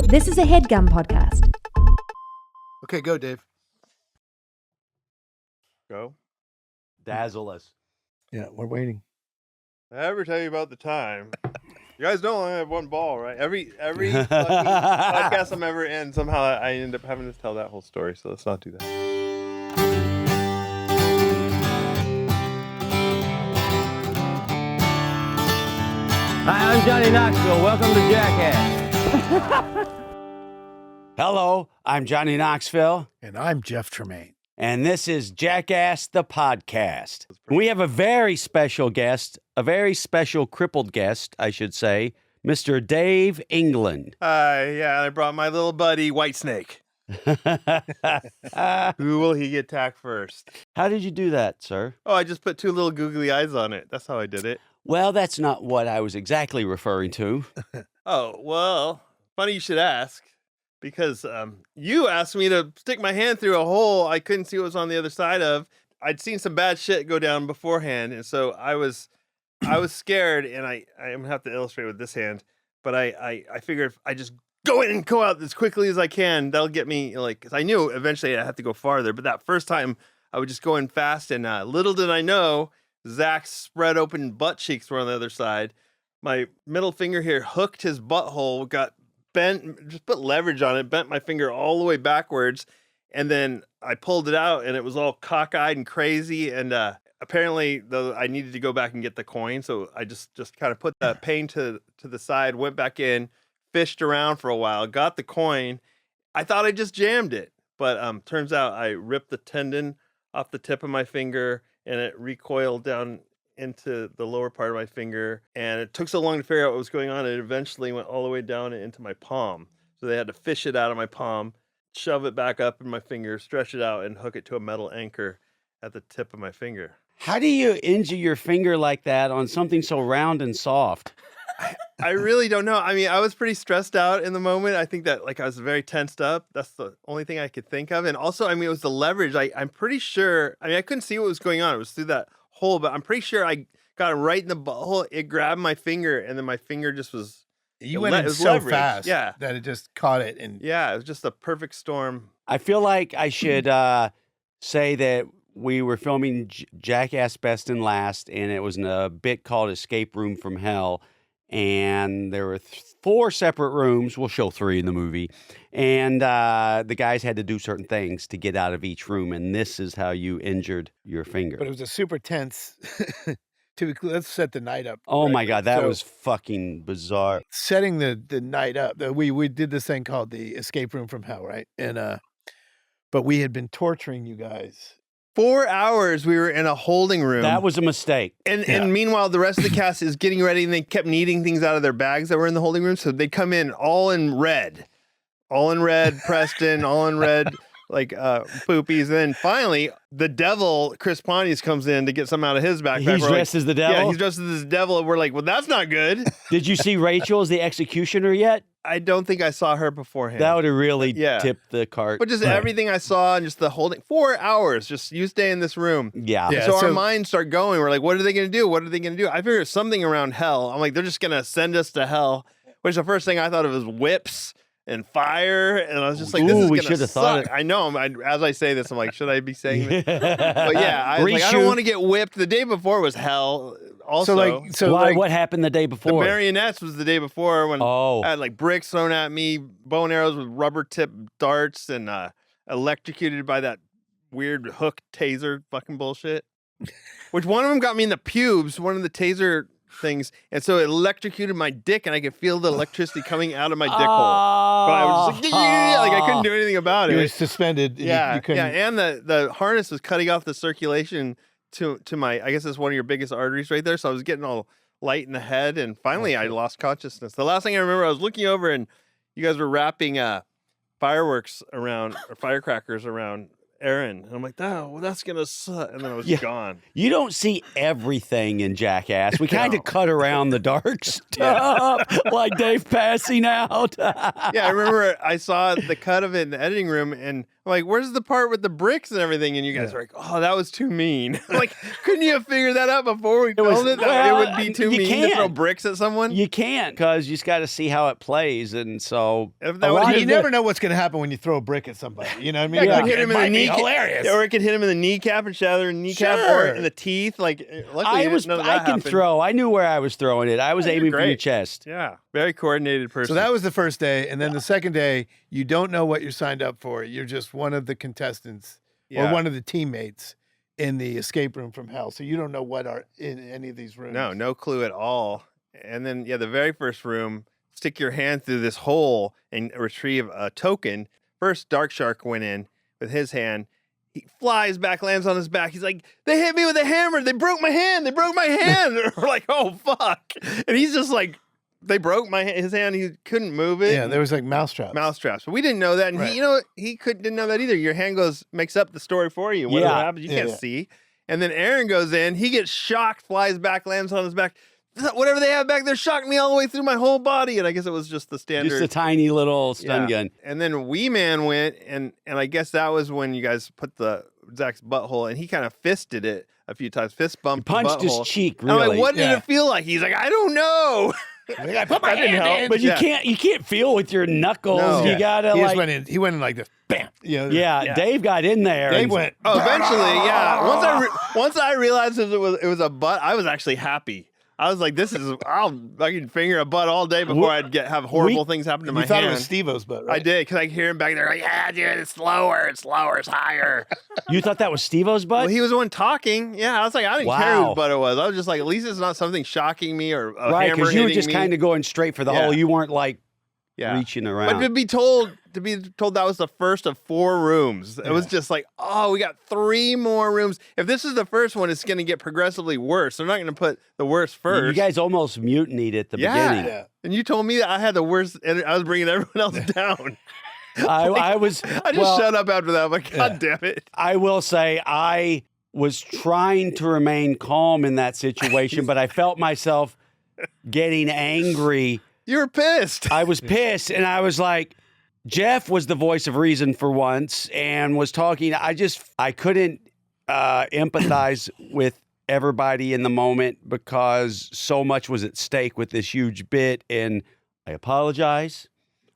This is a HeadGum podcast. Okay, go, Dave. Go. Dazzle us. Yeah, we're waiting. Did I ever tell you about the time? You guys don't only have one ball, right? Every fucking podcast I'm ever in, somehow I end up having to tell that whole story. So let's not do that. Hi, I'm Johnny Knoxville. Welcome to Jackass. Hello, I'm Johnny Knoxville, And I'm Jeff Tremaine. and this is Jackass the podcast. We have a very special guest, a very special crippled guest, I should say, Mr. Dave England. Yeah, I brought my little buddy, Whitesnake. Who will he attack first? How did you do that, sir? Oh, I just put two little googly eyes on it. That's how I did it. Well, that's not what I was exactly referring to. Oh, well, funny you should ask. Because you asked me to stick my hand through a hole I couldn't see what was on the other side of. I'd seen some bad shit go down beforehand, and so I was scared, and I'm gonna have to illustrate with this hand, but I figured if I just go in and go out as quickly as I can, that'll get me, like, because I knew eventually I'd have to go farther, but that first time I would just go in fast, and little did I know, Zach's spread open butt cheeks were on the other side. My middle finger here hooked his butthole, got bent, just put leverage on it, bent my finger all the way backwards, and then I pulled it out, and it was all cockeyed and crazy, and apparently I needed to go back and get the coin, so I just kind of put the pain to the side, went back in, fished around for a while, got the coin. I thought I just jammed it, but turns out I ripped the tendon off the tip of my finger, and it recoiled down into the lower part of my finger, and it took so long to figure out what was going on. It eventually went all the way down into my palm. So they had to fish it out of my palm, shove it back up in my finger, stretch it out, and hook it to a metal anchor at the tip of my finger. How do you injure your finger like that on something so round and soft? I really don't know. I mean, I was pretty stressed out in the moment. I think that, like, I was very tensed up. That's the only thing I could think of. And also, I mean, it was the leverage. I'm pretty sure, I mean, I couldn't see what was going on. It was through that hole, but I'm pretty sure I got it right in the butthole. It grabbed my finger, and then my finger just was. You went in so fast that it just caught it. And Yeah, it was just a perfect storm. I feel like I should say that we were filming Jackass Best and Last, and it was in a bit called Escape Room from Hell. And there were 4 separate rooms. We'll show 3 in the movie. And the guys had to do certain things to get out of each room. And this is how you injured your finger. But it was a super tense. Let's set the night up. Oh, right? my God. That So, was fucking bizarre. setting the night up. We did this thing called the Escape Room from Hell, right? And but we had been torturing you guys. 4 hours we were in a holding room. That was a mistake. And meanwhile, the rest of the cast is getting ready, and they kept needing things out of their bags that were in the holding room. So they'd come in all in red, Preston, all in red, like poopies. And then finally, the devil, Chris Pontius, comes in to get some out of his backpack. He's dressed as the devil? Yeah, he's dressed as the devil. And we're like, well, that's not good. Did you see Rachel as the executioner yet? I don't think I saw her beforehand. That would have really Yeah. tipped the cart. But just everything I saw and just the holding 4 hours, just you stay in this room. Yeah. Yeah. So our so- minds start going. We're like, what are they going to do? What are they going to do? I figured it's something around hell. I'm like, they're just going to send us to hell, which the first thing I thought of was whips and fire. And I was just like, this is Ooh, we going to should have thought suck. it. I know. As I say this, I'm like, should I be saying this? But yeah, I was like, I don't Reshoot. want to get whipped. The day before was hell. Also, What happened the day the before? marionettes was the day before when Oh. I had like bricks thrown at me, bow and arrows with rubber tip darts, and electrocuted by that weird hook taser fucking bullshit. Which one of them got me in the pubes, one of the taser things, and so it electrocuted my dick, and I could feel the electricity coming out of my dick hole. But I was just like, yeah, like I couldn't do anything about You were it. suspended. Yeah, you couldn't. and the harness was cutting off the circulation to my, I guess it's one of your biggest arteries right there. So I was getting all light in the head, and finally I lost consciousness. The last thing I remember, I was looking over, and you guys were wrapping fireworks around, or firecrackers around Aaron. And I'm like, oh, well, that's going to suck. And then I was Yeah. gone. You don't see everything in Jackass. We kind of cut around the dark stuff, like Dave passing out. Yeah, I remember I saw the cut of it in the editing room, and I'm like, where's the part with the bricks and everything? And you guys are like, oh, that was too mean. Like, couldn't you have figured that out before we filmed it? That it would be too you mean to throw can't. bricks at someone? You can't, because you just got to see how it plays. And so If a that lot was, of You the- never know what's going to happen when you throw a brick at somebody. You know what I mean? Yeah, it Like, could hit him in the might be kneecap. hilarious. Or it could hit him in the kneecap and shatter the kneecap or Sure. in the teeth. Like, luckily, none of that I can happened. throw. I knew where I was throwing it. I was Yeah, you're aiming for your great. chest. Yeah, very coordinated person. So that was the first day. And then the second day, you don't know what you're signed up for. You're just one of the contestants or one of the teammates in the escape room from hell. So you don't know what are in any of these rooms. No clue at all. And then, the very first room, stick your hand through this hole and retrieve a token. First, Dark Shark went in with his hand. He flies back, lands on his back. He's like, they hit me with a hammer. They broke my hand. They broke my hand. We're like, oh, fuck. And he's just like, they broke his hand. He couldn't move it. Yeah, there was like mousetraps. Mousetraps. But we didn't know that. And Right. he didn't know that either. Your hand makes up the story for you. Whatever Yeah. happens, you Yeah, can't yeah. see. And then Aaron goes in. He gets shocked, flies back, lands on his back. Whatever they have back there shocked me all the way through my whole body. And I guess it was just the standard. Just a tiny little stun gun. And then Wee Man went, and I guess that was when you guys put Zach's butthole, and he kind of fisted it a few times. Fist bumped Punched the butthole. his cheek, And I'm really. like, what did Yeah. it feel like? He's like, I don't know. I put my That didn't hand help. in. But Yeah. you can't feel with your knuckles. No. You Yeah. gotta He just like went in. He went in like this. Bam. You know, yeah, Dave got in there. Dave and- went. Oh, eventually, yeah. Once I realized it was a butt, I was actually happy. I was like, I can finger a butt all day before I'd have horrible things happen to my You thought hand. it was Steve-O's butt, right? I did, because I could hear him back there like, yeah, dude, it's slower, it's higher. You thought that was Steve-O's butt? Well, he was the one talking. Yeah, I was like, I didn't care Wow. whose butt it was. I was just like, at least it's not something shocking me or a Right, hammer because you were hitting just me. kind of going straight for the Yeah. hole. You weren't like Yeah. reaching But around. to be told that was the first of 4 rooms, it was just like, oh, we got 3 more rooms. If this is the first one, it's going to get progressively worse. They're not going to put the worst first. You guys almost mutinied at the beginning. Yeah. And you told me that I had the worst, and I was bringing everyone else down. I was. I just well, shut up after that. I'm like, God damn it. I will say I was trying to remain calm in that situation, but I felt myself getting angry. You were pissed. I was pissed, and I was like, Jeff was the voice of reason for once and was talking. I couldn't empathize with everybody in the moment because so much was at stake with this huge bit. And I apologize.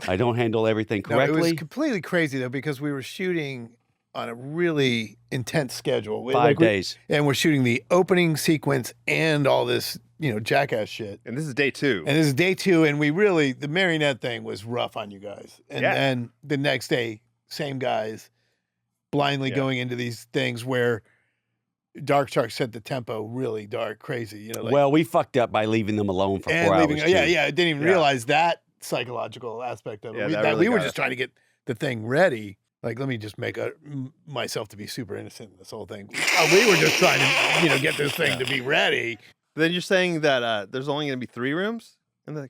I don't handle everything No, it was correctly. completely crazy though because we were shooting on a really intense schedule. 5 days. And we're shooting the opening sequence and all this, jackass shit. And this is day 2. And this is day 2, and the marionette thing was rough on you guys. And then the next day, same guys, blindly going into these things where Dark Shark set the tempo really dark, crazy. Well, we fucked up by leaving them alone for 4 and hours. leaving. too. Yeah. I didn't even Yeah. realize that psychological aspect of it. Yeah, we that that really we were got just it. trying to get the thing ready. Like, let me just make myself to be super innocent in this whole thing. We were just trying to, get this thing to be ready. Then you're saying that there's only going to be 3 rooms in the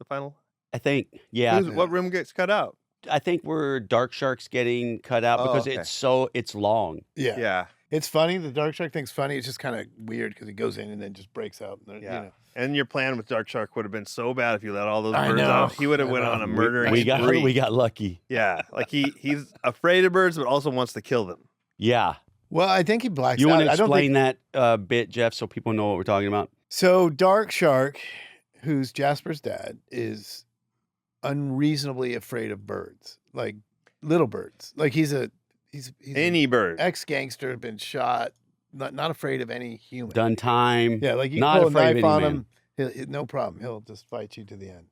final? I think, yeah. What room gets cut out? I think we're Dark Shark's getting cut out Oh, because okay. it's long. Yeah. Yeah. It's funny. The Dark Shark thing's funny. It's just kind of weird because he goes in and then just breaks out. And Yeah. And your plan with Dark Shark would have been so bad if you let all those I birds know. out. He would have I went know. on a murdering We spree. got lucky. Yeah. Like he's afraid of birds, but also wants to kill them. Yeah. Well, I think he blacks You out. want to I don't explain think... that bit, Jeff, so people know what we're talking about? So Dark Shark, who's Jasper's dad, is unreasonably afraid of birds, like little birds. Like he's Any bird. ex-gangster, been shot, not afraid of any human. Done time. Yeah, like you Not can pull a afraid of knife any on man. him, no problem. He'll just fight you to the end.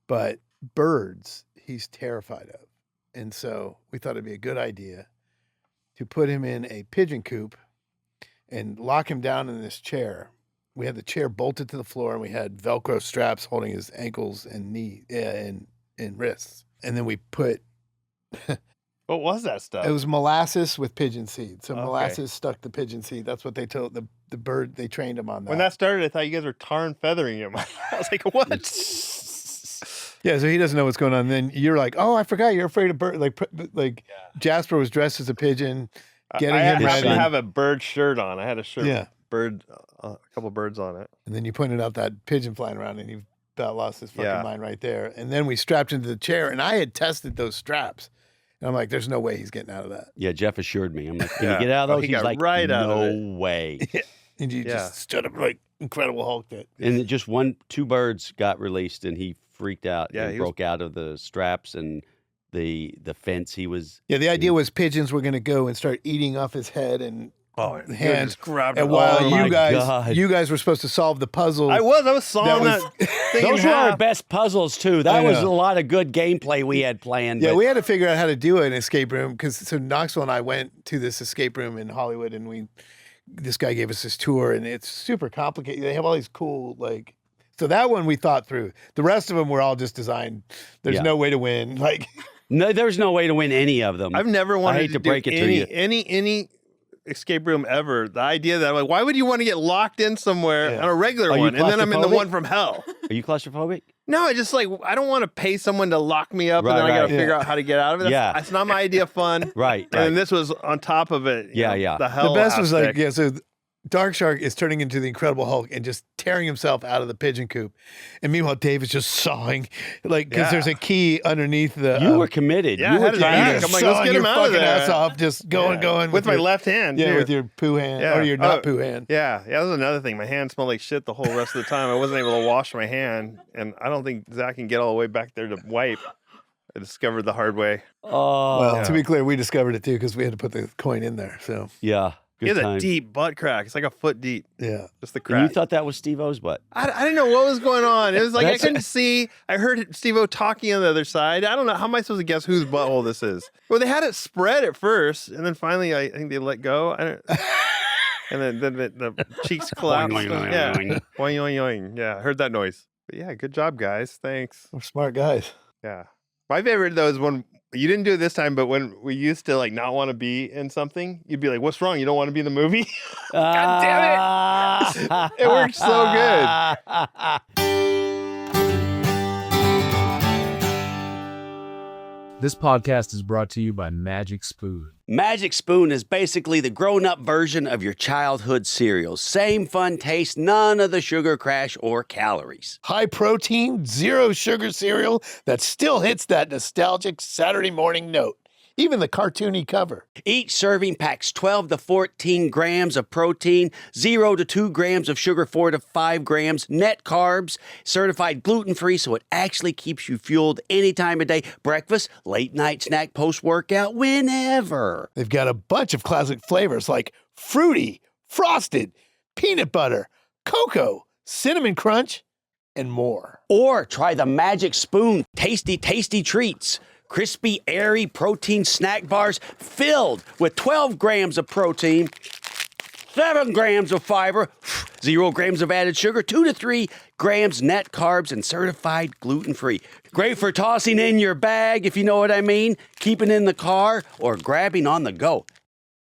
But birds, he's terrified of. And so we thought it'd be a good idea to put him in a pigeon coop and lock him down in this chair. We had the chair bolted to the floor and we had Velcro straps holding his ankles and knee and wrists. And then we put, What was that stuff? it was molasses with pigeon seed. So Okay. molasses stuck the pigeon seed. That's what they told the bird, they trained him on that. When that started, I thought you guys were tar and feathering him. I was like, what? Yeah, so he doesn't know what's going on. Then you're like, oh, I forgot you're afraid of birds. Like Jasper was dressed as a pigeon, getting I him happened ready. to have a bird shirt on. I had a shirt Yeah. with bird, a couple birds on it. And then you pointed out that pigeon flying around, and he about lost his fucking Yeah. mind right there. And then we strapped into the chair, and I had tested those straps. And I'm like, there's no way he's getting out of that. Yeah, Jeff assured me. I'm like, can Yeah. you get out of Oh, those? he He's got like, right out of no way. And you just stood up like Incredible Hulk did. And just two birds got released, and he freaked out Yeah, and he was- broke out of the straps and the fence. He was Yeah, the idea was pigeons were going to go and start eating off his head and hands. grabbed And it. while Oh my God. you guys were supposed to solve the puzzle. I was solving That that, thing those in were our half. best puzzles too. I That was know. a lot of good gameplay we had planned. Yeah, but we had to figure out how to do an escape room because Knoxville and I went to this escape room in Hollywood, and this guy gave us this tour, and it's super complicated. They have all these cool so that one we thought through. The rest of them were all just designed. There's Yeah. no way to win. no, there's no way to win any of them. I've never wanted hate to to do break it to any, you. any escape room ever. The idea that I'm like, why would you want to get locked in somewhere Yeah. on a regular Are you one, and then I'm in the claustrophobic? one from hell? Are you claustrophobic? No, I just like I don't want to pay someone to lock me up, Right, and then I got to right. figure out how to get out of it. Yeah. That's not my idea of fun. Right. And then this was on top of it. you Yeah, know, yeah. The hell. The best was aspect. so Dark Shark is turning into the Incredible Hulk and just tearing himself out of the pigeon coop. And meanwhile, Dave is just sawing, because Yeah. there's a key underneath the. You were committed. Yeah, you I were had it trying back. to- I'm like, let's get him out of fucking there. ass off, just going with my your, left hand. Yeah, too. with your poo hand Yeah. or your not Oh, poo hand. Yeah, that was another thing. My hand smelled like shit the whole rest of the time. I wasn't able to wash my hand, and I don't think Zach can get all the way back there to wipe. I discovered the hard way. Oh, Well, to be clear, we discovered it too because we had to put the coin in there. So yeah. He Good has time. a deep butt crack. It's like a foot deep. yeah, Just the And crack. you thought that was Steve-O's butt. I didn't know what was going on. It was like I That's- couldn't see. I heard Steve-O talking on the other side. I don't know. How am I supposed to guess whose butthole this is? Well, they had it spread at first, and then finally I think they let go. And then the cheeks collapsed. Boing, boing, boing, Yeah. boing. Boing, boing, boing. Yeah, I heard that noise. But yeah, good job, guys. Thanks. we're smart guys. Yeah. My favorite, though, is when you didn't do it this time, but when we used to like not want to be in something, you'd be like, what's wrong? You don't want to be in the movie? God damn it. It worked so good. This podcast is brought to you by Magic Spoon. Magic Spoon is basically the grown-up version of your childhood cereal. Same fun taste, none of the sugar crash or calories. High protein, zero sugar cereal that still hits that nostalgic Saturday morning note. Even the cartoony cover. Each serving packs 12 to 14 grams of protein, 0 to 2 grams of sugar, 4 to 5 grams, net carbs, certified gluten-free, so it actually keeps you fueled any time of day, breakfast, late night snack, post-workout, whenever. They've got a bunch of classic flavors like fruity, frosted, peanut butter, cocoa, cinnamon crunch, and more. Or try the Magic Spoon tasty, tasty treats. Crispy, airy protein snack bars filled with 12 grams of protein, 7 grams of fiber, 0 grams of added sugar, 2 to 3 grams net carbs, and certified gluten-free. Great for tossing in your bag, if you know what I mean, keeping in the car, or grabbing on the go.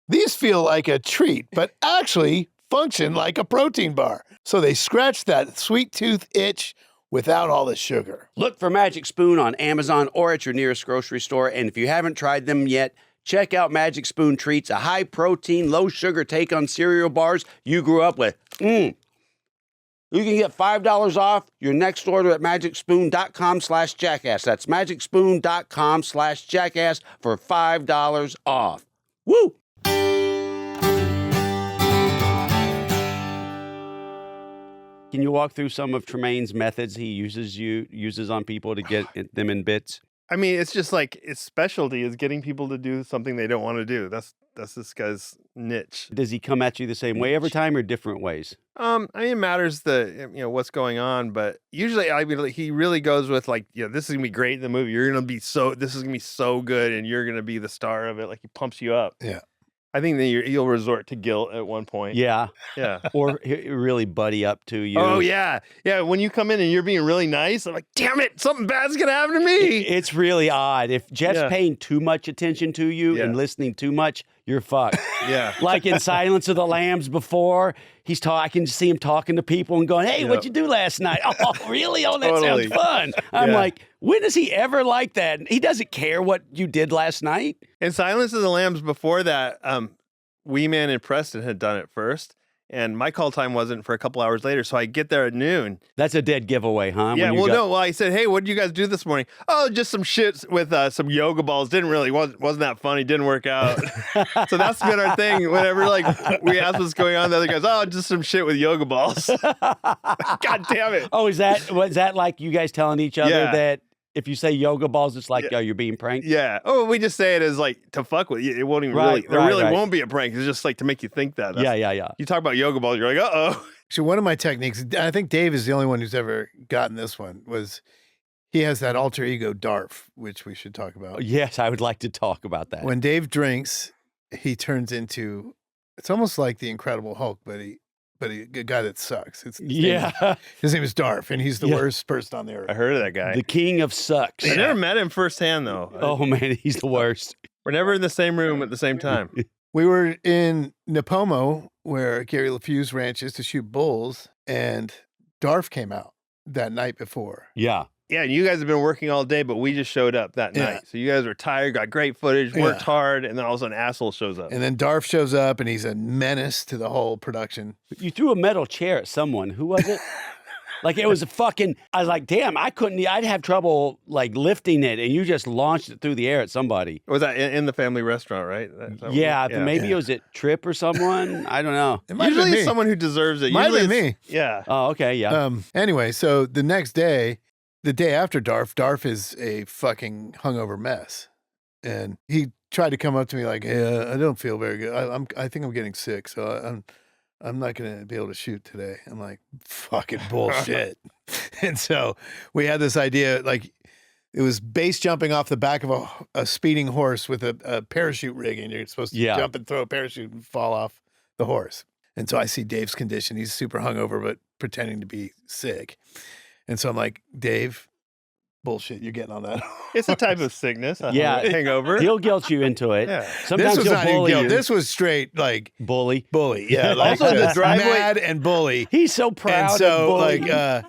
These feel like a treat, but actually function like a protein bar. So they scratch that sweet tooth itch without all the sugar. Look for Magic Spoon on Amazon or at your nearest grocery store. And if you haven't tried them yet, check out Magic Spoon Treats, a high-protein, low-sugar take on cereal bars you grew up with. You can get $5 off your next order at magicspoon.com/jackass. That's magicspoon.com/jackass for $5 off. Woo! Can you walk through some of Tremaine's methods he uses on people to get them in bits? I mean, it's just like its specialty is getting people to do something they don't want to do. That's this guy's niche. Does he come at you the same way every time or different ways? I mean, it matters what's going on, but usually he really goes with like, this is gonna be great in the movie. This is gonna be so good, and you're gonna be the star of it. Like he pumps you up. Yeah. I think that you'll resort to guilt at one point. Yeah. Yeah. Or really buddy up to you. Oh yeah. Yeah. When you come in and you're being really nice, I'm like, damn it, something bad's gonna happen to me. It's really odd. If Jeff's Yeah. paying too much attention to you Yeah. and listening too much, you're fucked. Yeah. Like in Silence of the Lambs before, I can see him talking to people and going, hey, Yep. what'd you do last night? Oh, really? Oh, that Totally. sounds fun. I'm Yeah. like, when is he ever like that? He doesn't care what you did last night. In Silence of the Lambs before that, Wee Man and Preston had done it first. And my call time wasn't for a couple hours later, so I get there at noon. That's a dead giveaway, huh? Yeah, well, I said, hey, what did you guys do this morning? Oh, just some shit with some yoga balls. Wasn't that funny? Didn't work out. So that's been our thing. Whenever like we ask what's going on, the other guys, oh, just some shit with yoga balls. God damn it. Oh, was that like you guys telling each other Yeah. that if you say yoga balls, it's like, yo, you're being pranked? Yeah. Oh, we just say it as like to fuck with you. It won't even Right, really, right. won't be a prank. It's just like to make you think that. Yeah. You talk about yoga balls, you're like, uh-oh. So one of my techniques, I think Dave is the only one who's ever gotten this one, was he has that alter ego darf, which we should talk about. Yes, I would like to talk about that. When Dave drinks, he turns into, it's almost like the Incredible Hulk, but a guy that sucks. His name is Darf, and he's the worst person on the earth. I heard of that guy. The king of sucks. I never met him firsthand, though. Oh, man, he's the worst. We're never in the same room at the same time. We were in Napomo, where Gary LaFew's ranch is, to shoot bulls, and Darf came out that night before. Yeah. Yeah, and you guys have been working all day, but we just showed up that Yeah. night. So you guys were tired, got great footage, worked hard, and then all of a sudden, asshole shows up. And then Darf shows up, and he's a menace to the whole production. You threw a metal chair at someone. Who was it? Like, it was I was like, damn, I'd have trouble, like, lifting it, and you just launched it through the air at somebody. Was that in the family restaurant, right? Yeah, maybe it was at Trip or someone. I don't know. It might have Usually been it's me. someone who deserves it. Might have Usually been it's- Yeah. Oh, okay, yeah. Anyway, so the next day, the day after Darf is a fucking hungover mess. And he tried to come up to me like, hey, I don't feel very good. I think I'm getting sick, so I'm not going to be able to shoot today. I'm like, fucking bullshit. And so we had this idea, like, it was base jumping off the back of a speeding horse with a parachute rig, and you're supposed to jump and throw a parachute and fall off the horse. And so I see Dave's condition. He's super hungover, but pretending to be sick. And so I'm like, Dave, bullshit, you're getting on that. It's a type of sickness. Yeah. Hangover. He'll guilt you into it. Yeah. Sometimes This was he'll not even bully guilt. you. This was straight like Bully. Yeah. Like, Also, the driveway- mad and bully. He's so proud And so of bullying.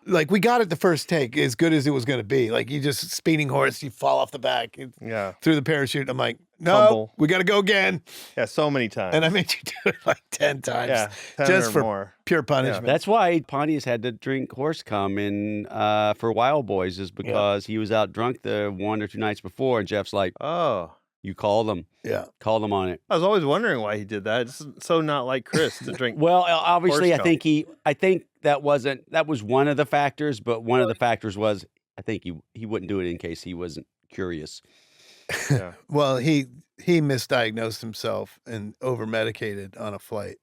like we got it the first take as good as it was going to be. Like you just speeding horse, you fall off the back Yeah. through the parachute. I'm like, no, Fumble. we got to go again. Yeah, so many times. And I made you do it like 10 times. yeah, 10 just or for more. pure punishment. That's why Pontius had to drink horse cum for Wild Boys, is because he was out drunk the 1 or 2 nights before, and Jeff's like, Oh. you called him. Yeah. Called him on it. I was always wondering why he did that. It's so not like Chris to drink. Well, obviously, Horse I think that was one of the factors, but one of the factors was I think he wouldn't do it in case he wasn't curious. Yeah. Well, he misdiagnosed himself and over medicated on a flight.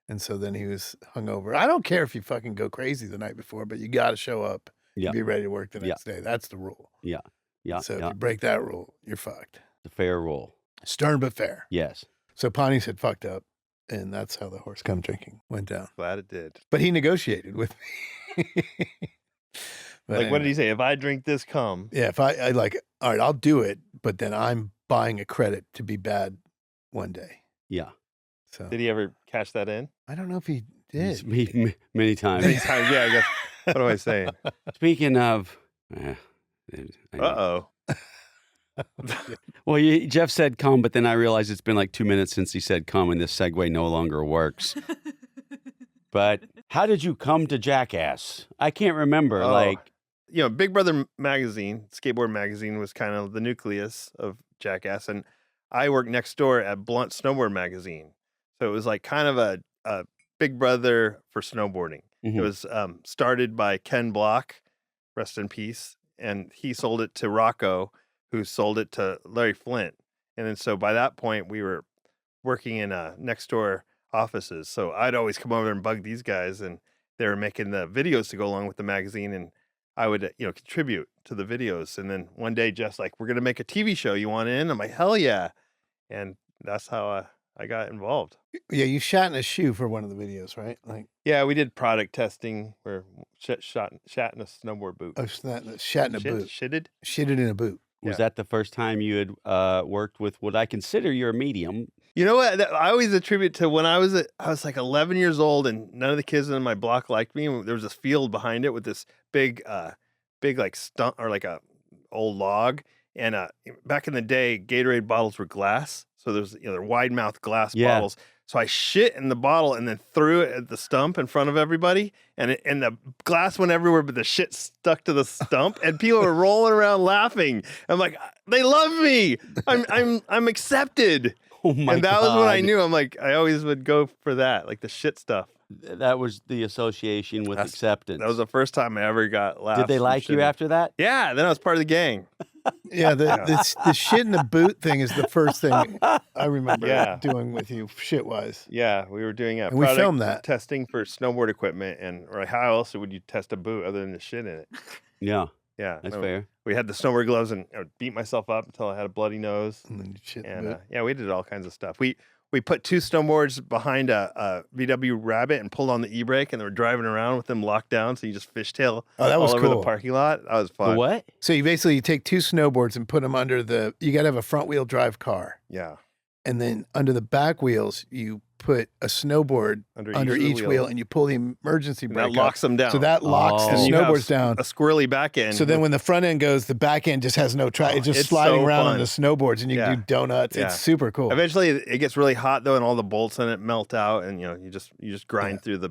And so then he was hungover. I don't care if you fucking go crazy the night before, but you got to show up Yeah. and be ready to work the next day. That's the rule. Yeah, So if yeah. you break that rule, you're fucked. The fair rule. Stern but fair. Yes. So Pontius had fucked up, and that's how the horse cum drinking went down. Glad it did. But he negotiated with me. But Like, what did anyway. he say? If I drink this cum. Yeah, if I like, all right, I'll do it, but then I'm buying a credit to be bad one day. Yeah. So Did he ever cash that in? I don't know if he did. Many times. Many times. Yeah, I guess. What am I saying? Speaking of, Uh-oh. Well, Jeff said come, but then I realized it's been like 2 minutes since he said come, and this segue no longer works. But how did you come to Jackass? I can't remember. Oh. You know, Big Brother magazine, skateboard magazine, was kind of the nucleus of Jackass, and I worked next door at Blunt Snowboard magazine, so it was like kind of a Big Brother for snowboarding. Mhm. It was started by Ken Block, rest in peace, and he sold it to Rocco, who sold it to Larry Flint, and then so by that point we were working in next door offices, so I'd always come over and bug these guys, and they were making the videos to go along with the magazine, and I would, contribute to the videos. And then one day, Jeff's like, we're going to make a TV show. You want in? I'm like, hell yeah. And that's how I got involved. Yeah, you shot in a shoe for one of the videos, right? Like, Yeah, we did product testing where shat in a snowboard boot. oh, shat in a boot. Shitted? Shitted in a boot. Was Yeah. that the first time you had worked with what I consider your medium? You know what? I always attribute to when I was like 11 years old, and none of the kids in my block liked me. And there was this field behind it with this big like stump or like a old log. And back in the day, Gatorade bottles were glass, so there's they're wide mouth glass bottles. So I shit in the bottle and then threw it at the stump in front of everybody, and the glass went everywhere, but the shit stuck to the stump, and people were rolling around laughing. I'm like, they love me. I'm accepted. Oh my and that was when I God. knew. I'm like, I always would go for that, like the shit stuff. That was the association with acceptance. That was the first time I ever got laughs. Did they like you after that? Yeah, then I was part of the gang. Yeah, the shit in the boot thing is the first thing I remember doing with you, shit wise. Yeah, we were doing And we filmed that. testing for snowboard equipment, and or how else would you test a boot other than the shit in it? Yeah, Yeah, that's fair. We had the snowboard gloves, and I would beat myself up until I had a bloody nose. And then you shit in the And boot. yeah, we did all kinds of stuff. We put 2 snowboards behind a VW Rabbit and pulled on the e-brake, and they were driving around with them locked down, so you just fishtail that was all over cool. the parking lot. That was fun. The what? So you take 2 snowboards and put them under you got to have a front wheel drive car. Yeah. And then under the back wheels, you put a snowboard under each wheel, and you pull the emergency And brake that locks them down. So that locks the And you have snowboards down. A squirrely back end. So then when the front end goes, the back end just has no track. It's just it's sliding so around fun. on the snowboards, and you can do donuts. Yeah. It's super cool. Eventually, it gets really hot though, and all the bolts in it melt out, and you just grind through the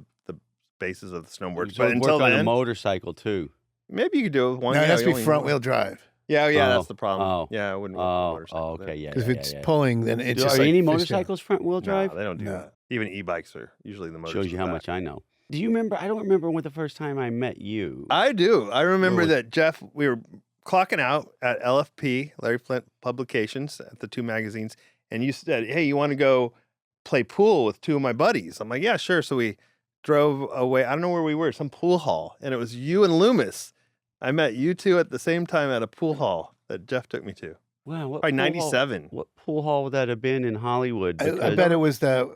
bases of the snowboard. So But until work on a then, motorcycle too. maybe you could do it with one. No, it Yeah, has to you be only front need wheel one. drive. Yeah, Oh, that's the problem. oh. Yeah, I wouldn't want a motorcycle. Oh, okay, yeah. Because if it's yeah. pulling, then it's Are just like any fishtail. motorcycles front wheel drive? No, they don't do No. that. Even e-bikes are usually the motorcycle. Shows you how much I know. Do you remember? I don't remember when the first time I met you. I do. I remember Really? that Jeff. We were clocking out at LFP, Larry Flint Publications, at the 2 magazines, and you said, "Hey, you want to go play pool with 2 of my buddies?" I'm like, "Yeah, sure." So we drove away. I don't know where we were, some pool hall, and it was you and Loomis. I met you 2 at the same time at a pool hall that Jeff took me to. Wow, what Probably pool hall- 97. What pool hall would that have been in Hollywood? I Because- bet it was that.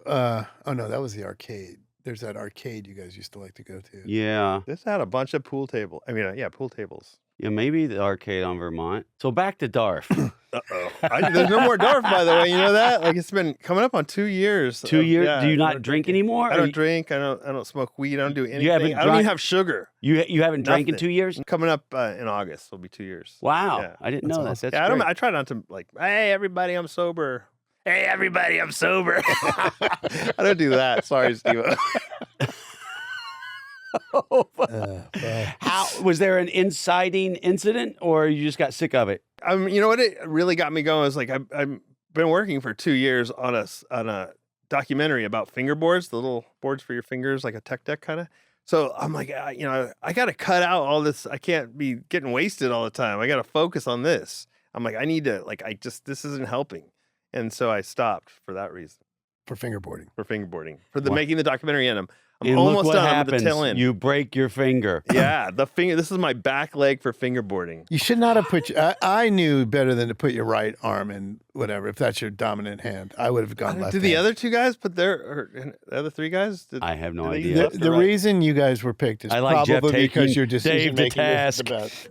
Oh no, that was the arcade. There's that arcade you guys used to like to go to. Yeah, This had a bunch of pool tables. I mean, yeah, pool tables. yeah, maybe the arcade on Vermont. So back to Darf. Uh-oh. There's no more Darf, by the way. You know that? Like, it's been coming up on 2 years. 2 years? Yeah, Do you no not drink drinking. anymore? I Or don't drink. I don't smoke weed. I don't do anything. haven't I don't drank- even have sugar. You haven't drank in Nothing. 2 years? Coming up in August will be 2 years. Wow, Yeah. I didn't That's know that. awesome. That's Yeah, great. I try not to like, hey, everybody, I'm sober. Hey, everybody, I'm sober. I don't do that. Sorry, Steve. Fuck. How was there an inciting incident, or you just got sick of it? You know what? It really got me going. Is like I've been working for 2 years on a documentary about fingerboards, the little boards for your fingers, like a tech deck kind of. So I'm like, I got to cut out all this. I can't be getting wasted all the time. I got to focus on this. I'm like, I need to this isn't helping, and so I stopped for that reason. For fingerboarding. For fingerboarding, for Wow. making the documentary, and I'm And look almost what done. I'm at happens. the tail end. You break your finger. Yeah, the finger. This is my back leg for fingerboarding. You should not have put. I knew better than to put your right arm in whatever. If that's your dominant hand, I would have gone left. Did the hand. other 2 guys put the other 3 guys? I have no did they idea. use The, left or the right? reason you guys were picked is I like Jeff probably because taking your decision Dave to making is the task. best.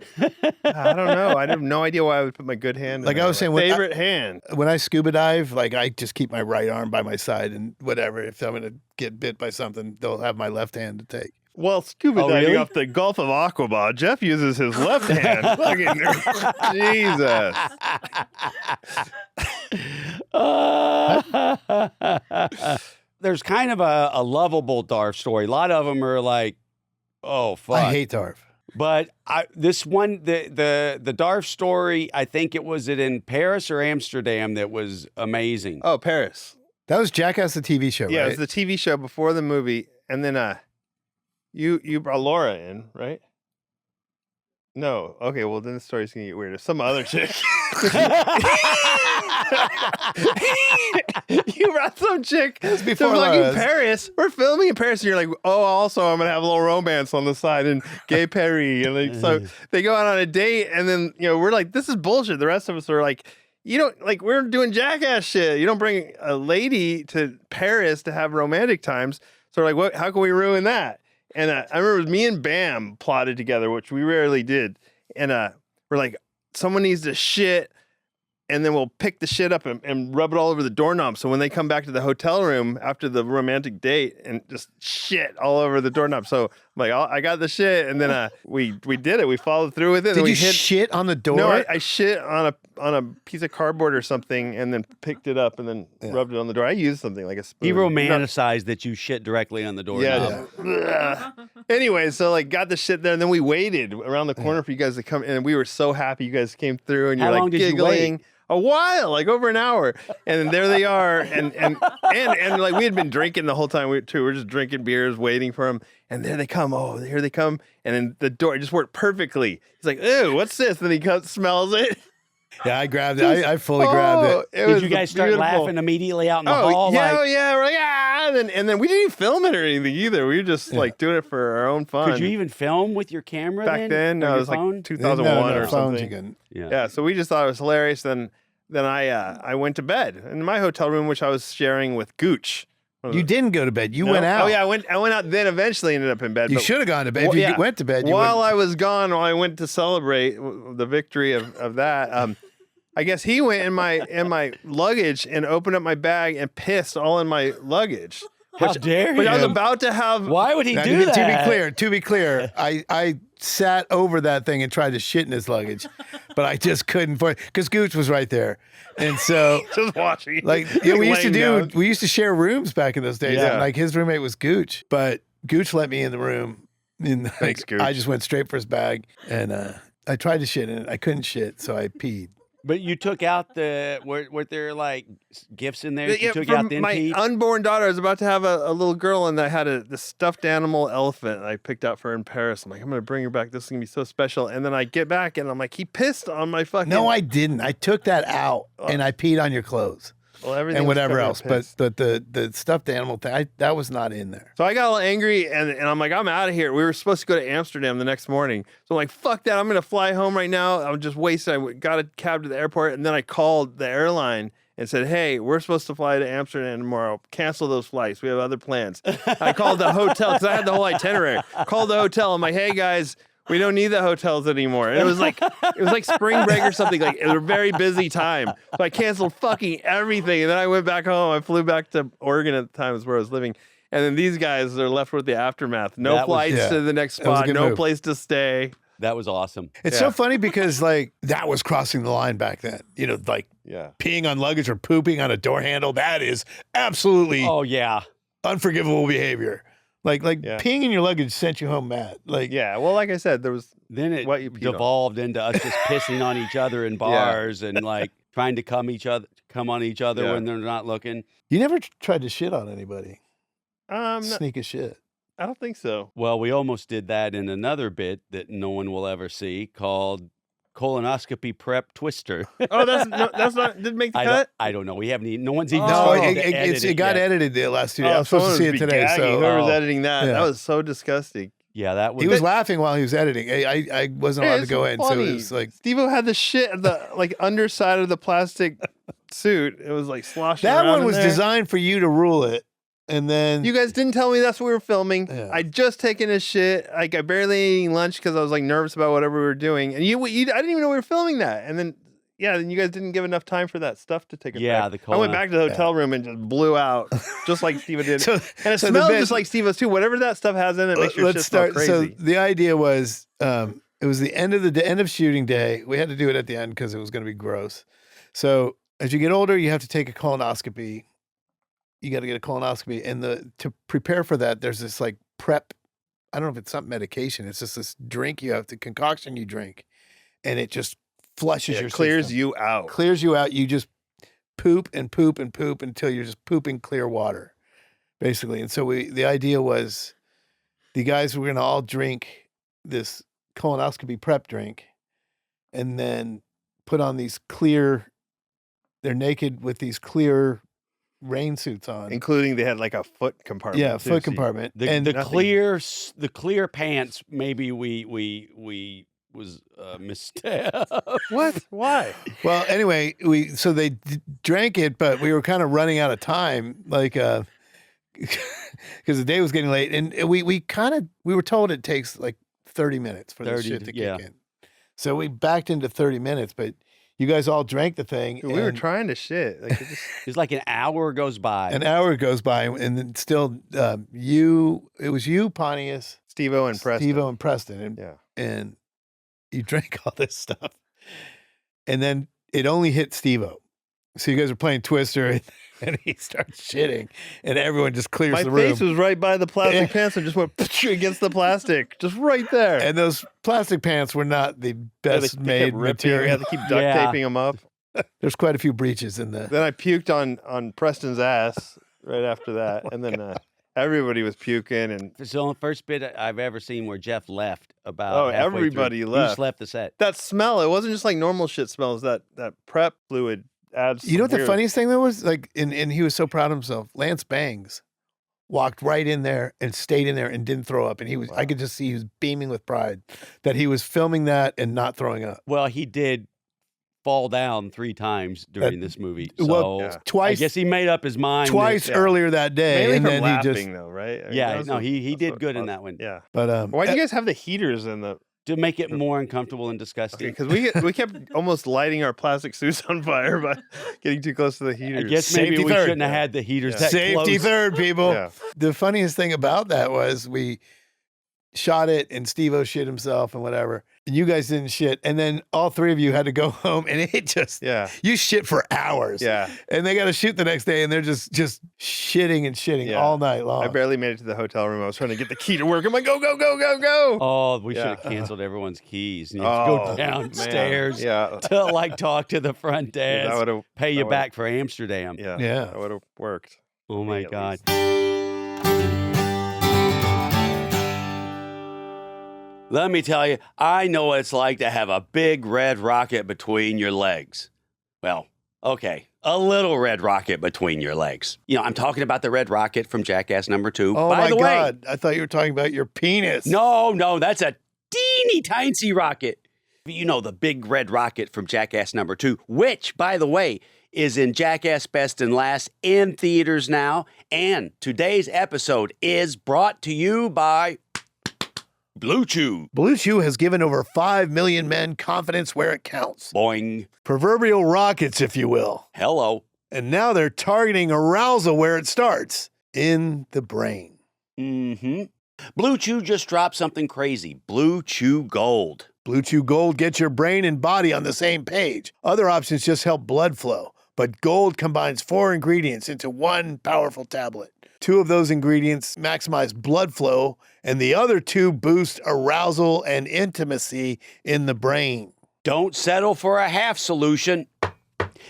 I don't know. I have no idea why I would put my good hand. In Like I there. was saying, My when I- favorite hand. When I scuba dive, like I just keep my right arm by my side, and whatever. If I'm gonna get bit by something, they'll have my left hand to take. Well, scuba Oh, diving really? off the Gulf of Aqaba, Jeff uses his left hand. Fucking Jesus. There's kind of a lovable Darf story. A lot of them are like, oh fuck. I hate Darf. But this one, the Darf story, I think it was in Paris or Amsterdam that was amazing. Oh, Paris. That was Jackass, the TV show, Yeah, right? it was the TV show before the movie, and then you brought Laura in, right? No. Okay, well then the story's gonna get weirder. Some other chick. You brought some chick to before fucking Laura's. Paris. We're filming in Paris, and you're like, oh, also I'm gonna have a little romance on the side and gay Perry, and like so they go out on a date, and then we're like, this is bullshit. The rest of us are like, you don't like we're doing jackass shit. You don't bring a lady to Paris to have romantic times. So we're like, what? How can we ruin that? And I remember it was me and Bam plotted together, which we rarely did. And we're like, someone needs to shit and then we'll pick the shit up and rub it all over the doorknob. So when they come back to the hotel room after the romantic date and just shit all over the doorknob. So I'm like, I got the shit. And then we did it. We followed through with it. Did you shit on the door? No, I shit on a piece of cardboard or something and then picked it up and then rubbed it on the door. I used something like a spoon. He romanticized that you shit directly on the door. Yeah. Anyway, so like got the shit there and then we waited around the corner for you guys to come and we were so happy you guys came through and you're How long like did you giggling. wait? A while, like over an hour, and then there they are, and like we had been drinking the whole time. We're just drinking beers, waiting for them, and there they come. Oh, here they come, and then the door just worked perfectly. He's like, "Ew, what's this?" And he smells it. Yeah, I grabbed it. I fully grabbed it. Did you guys start laughing immediately out in the hall? Yeah, we're like, and then we didn't even film it or anything either. We were just like doing it for our own fun. Could you even film with your camera back then? No, it was like 2001 or something. Yeah, so we just thought it was hilarious. Then I went to bed in my hotel room, which I was sharing with Gooch. You didn't go to bed. You went out. Oh yeah, I went out. Then eventually ended up in bed. You should have gone to bed. If you went to bed. While I was gone, while I went to celebrate the victory of that. I guess he went in my luggage and opened up my bag and pissed all in my luggage. How dare you? But I was about to have. Why would he do that? To be clear, I sat over that thing and tried to shit in his luggage, but I just couldn't because Gooch was right there, and so just watching. Like we used to share rooms back in those days. Yeah. And, like his roommate was Gooch, but Gooch let me in the room. And Thanks, Gooch. I just went straight for his bag, and I tried to shit in it. I couldn't shit, so I peed. But you took out were there like gifts in there? You took from out the my unborn daughter. I was about to have a little girl, and I had the stuffed animal elephant I picked out for her in Paris. I'm like, I'm gonna bring her back. This is gonna be so special. And then I get back, and I'm like, he pissed on my fucking. No, I didn't. I took that out, and I peed on your clothes. Well, everything and whatever else, but the stuffed animal thing, that was not in there. So I got a little angry, and I'm like, I'm out of here. We were supposed to go to Amsterdam the next morning, so I'm like, fuck that. I'm gonna fly home right now. I'm just wasted. I got a cab to the airport, and then I called the airline and said, hey, we're supposed to fly to Amsterdam tomorrow. Cancel those flights. We have other plans. I called the hotel because I had the whole itinerary. Called the hotel. I'm like, hey guys, we don't need the hotels anymore. And it was like spring break or something. Like it was a very busy time. So I canceled fucking everything. And then I went back home. I flew back to Oregon at the time, is where I was living. And then these guys are left with the aftermath. No flights to the next spot. No place to stay. That was awesome. It's so funny because like that was crossing the line back then. You know, like peeing on luggage or pooping on a door handle. That is absolutely unforgivable behavior. Like peeing in your luggage sent you home mad. Like well, like I said, there was then it devolved into us just pissing on each other in bars and like trying to come on each other when they're not looking. You never tried to shit on anybody. Sneak a shit. I don't think so. Well, we almost did that in another bit that no one will ever see called colonoscopy prep twister. Oh, that's not didn't make the cut. I don't know. We haven't. No one's even. No, it got edited the last 2 days. I was supposed to see it today. So whoever was editing that was so disgusting. Yeah, that was. He was laughing while he was editing. I wasn't allowed to go in, so it was like Steve-O had the shit at the like underside of the plastic suit. It was like sloshing around. That one was designed for you to rule it. And then you guys didn't tell me that's what we were filming. Yeah. I'd just taken a shit. Like I barely ate lunch because I was like nervous about whatever we were doing. And I didn't even know we were filming that. And then then you guys didn't give enough time for that stuff to take effect. I went back to the hotel room and just blew out, just like Steve did. And it smelled just like Steve-O's too. Whatever that stuff has in it makes your shit smell crazy. So the idea was, it was the end of shooting day. We had to do it at the end because it was going to be gross. So as you get older, you have to take a colonoscopy. You got to get a colonoscopy, and to prepare for that, there's this like prep. I don't know if it's some medication. It's just this drink concoction you drink, and it just flushes your clears system. you out. Clears you out. You just poop and poop and poop until you're just pooping clear water, basically. And so the idea was, the guys were going to all drink this colonoscopy prep drink, and then put on these clear. They're naked with these clear rain suits on, including they had like a foot compartment. Yeah, foot compartment. And the clear pants. Maybe we was a mistake. What? Why? Well, anyway, so they drank it, but we were kind of running out of time, like because the day was getting late, and we were told it takes like 30 minutes for the shit to kick in. So we backed into 30 minutes, but you guys all drank the thing. Dude, we were and trying to shit. Like, it just, It's like an hour goes by. An hour goes by, and then still, it was you, Pontius, Steve-O and Preston. Steve-O and Preston, Yeah. and you drank all this stuff, and then it only hit Steve-O. So you guys are playing Twister, and he starts shitting, and everyone just clears My the room. face was right by the plastic pants and just went against the plastic, just right there. And those plastic pants were not the best they made kept ripping. We material. had to keep duct taping them up. There's quite a few breaches in the. Then I puked on Preston's ass right after that, and then everybody was puking, and It's the first bit I've ever seen where Jeff left about halfway through. everybody He left. just left the set. that smell. It wasn't just like normal shit smells. That prep fluid adds. You know what the weird- funniest thing though was? Like, and he was so proud of himself. Lance Bangs walked right in there and stayed in there and didn't throw up. And he was, I could just see he was beaming with pride that he was filming that and not throwing up. Well, he did fall down 3 times during this movie. So Well, Yeah. twice, I guess he made up his mind. twice Yeah. earlier that day. Mainly and from then laughing, he just, though, right? I mean, Yeah, that was no, he that's did what good it in was. that one. Yeah. but, Why do you guys have the heaters in the? To make it more uncomfortable and disgusting. Because we kept almost lighting our plastic suits on fire by getting too close to the heaters. I guess maybe Safety we third. shouldn't have had the heaters that safety close. third, people. Yeah. The funniest thing about that was we shot it and Steve-O shit himself and whatever. And you guys didn't shit. And then all 3 of you had to go home and it just, Yeah. you shit for hours. Yeah. And they got to shoot the next day and they're just shitting and shitting Yeah. all night long. I barely made it to the hotel room. I was trying to get the key to work. I'm like, go, go, go, go, go. Oh, we should Yeah. have canceled everyone's keys. And you have to Oh, go man. downstairs Yeah. to like talk to the front desk, That would have pay you that would've- back for Amsterdam. Yeah. Yeah. That would have worked. Oh my at God. Let me tell you, I know what it's like to have a big red rocket between your legs. Well, okay, a little red rocket between your legs. You know, I'm talking about the red rocket from Jackass #2. Oh By my the way, God. I thought you were talking about your penis. no, that's a teeny tiny rocket. You know, the big red rocket from Jackass #2, which, by the way, is in Jackass Best and Last in theaters now. And today's episode is brought to you by Blue Chew. Blue Chew has given over 5 million men confidence where it counts. Boing. Proverbial rockets, if you will. Hello. And now they're targeting arousal where it starts, in the brain. Mm-hmm. Blue Chew just dropped something crazy. Blue Chew Gold. Blue Chew Gold gets your brain and body on the same page. Other options just help blood flow, but Gold combines 4 ingredients into one powerful tablet. 2 of those ingredients maximize blood flow, and the other 2 boost arousal and intimacy in the brain. Don't settle for a half solution.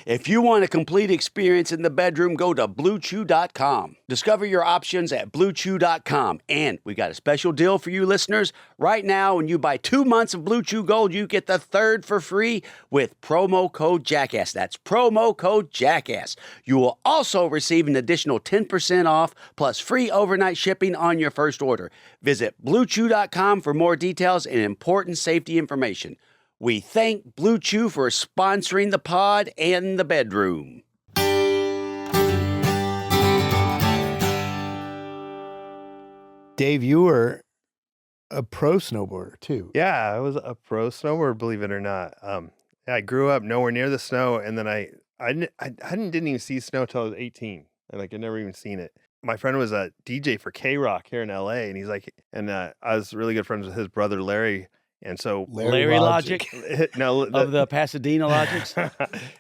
If you want a complete experience in the bedroom, go to BlueChew.com. Discover your options at BlueChew.com. And we got a special deal for you listeners. Right now, when you buy 2 months of Blue Chew Gold, you get the 3rd for free with promo code Jackass. That's promo code Jackass. You will also receive an additional 10% off plus free overnight shipping on your first order. Visit BlueChew.com for more details and important safety information. We thank Blue Chew for sponsoring the pod and the bedroom. Dave, you were a pro snowboarder too. Yeah, I was a pro snowboarder, believe it or not. I grew up nowhere near the snow, and then I didn't even see snow till I was 18, and like I'd never even seen it. My friend was a DJ for K-Rock here in LA, and he's like, and I was really good friends with his brother Larry, and so Larry Logic no, of the Pasadena Logics. it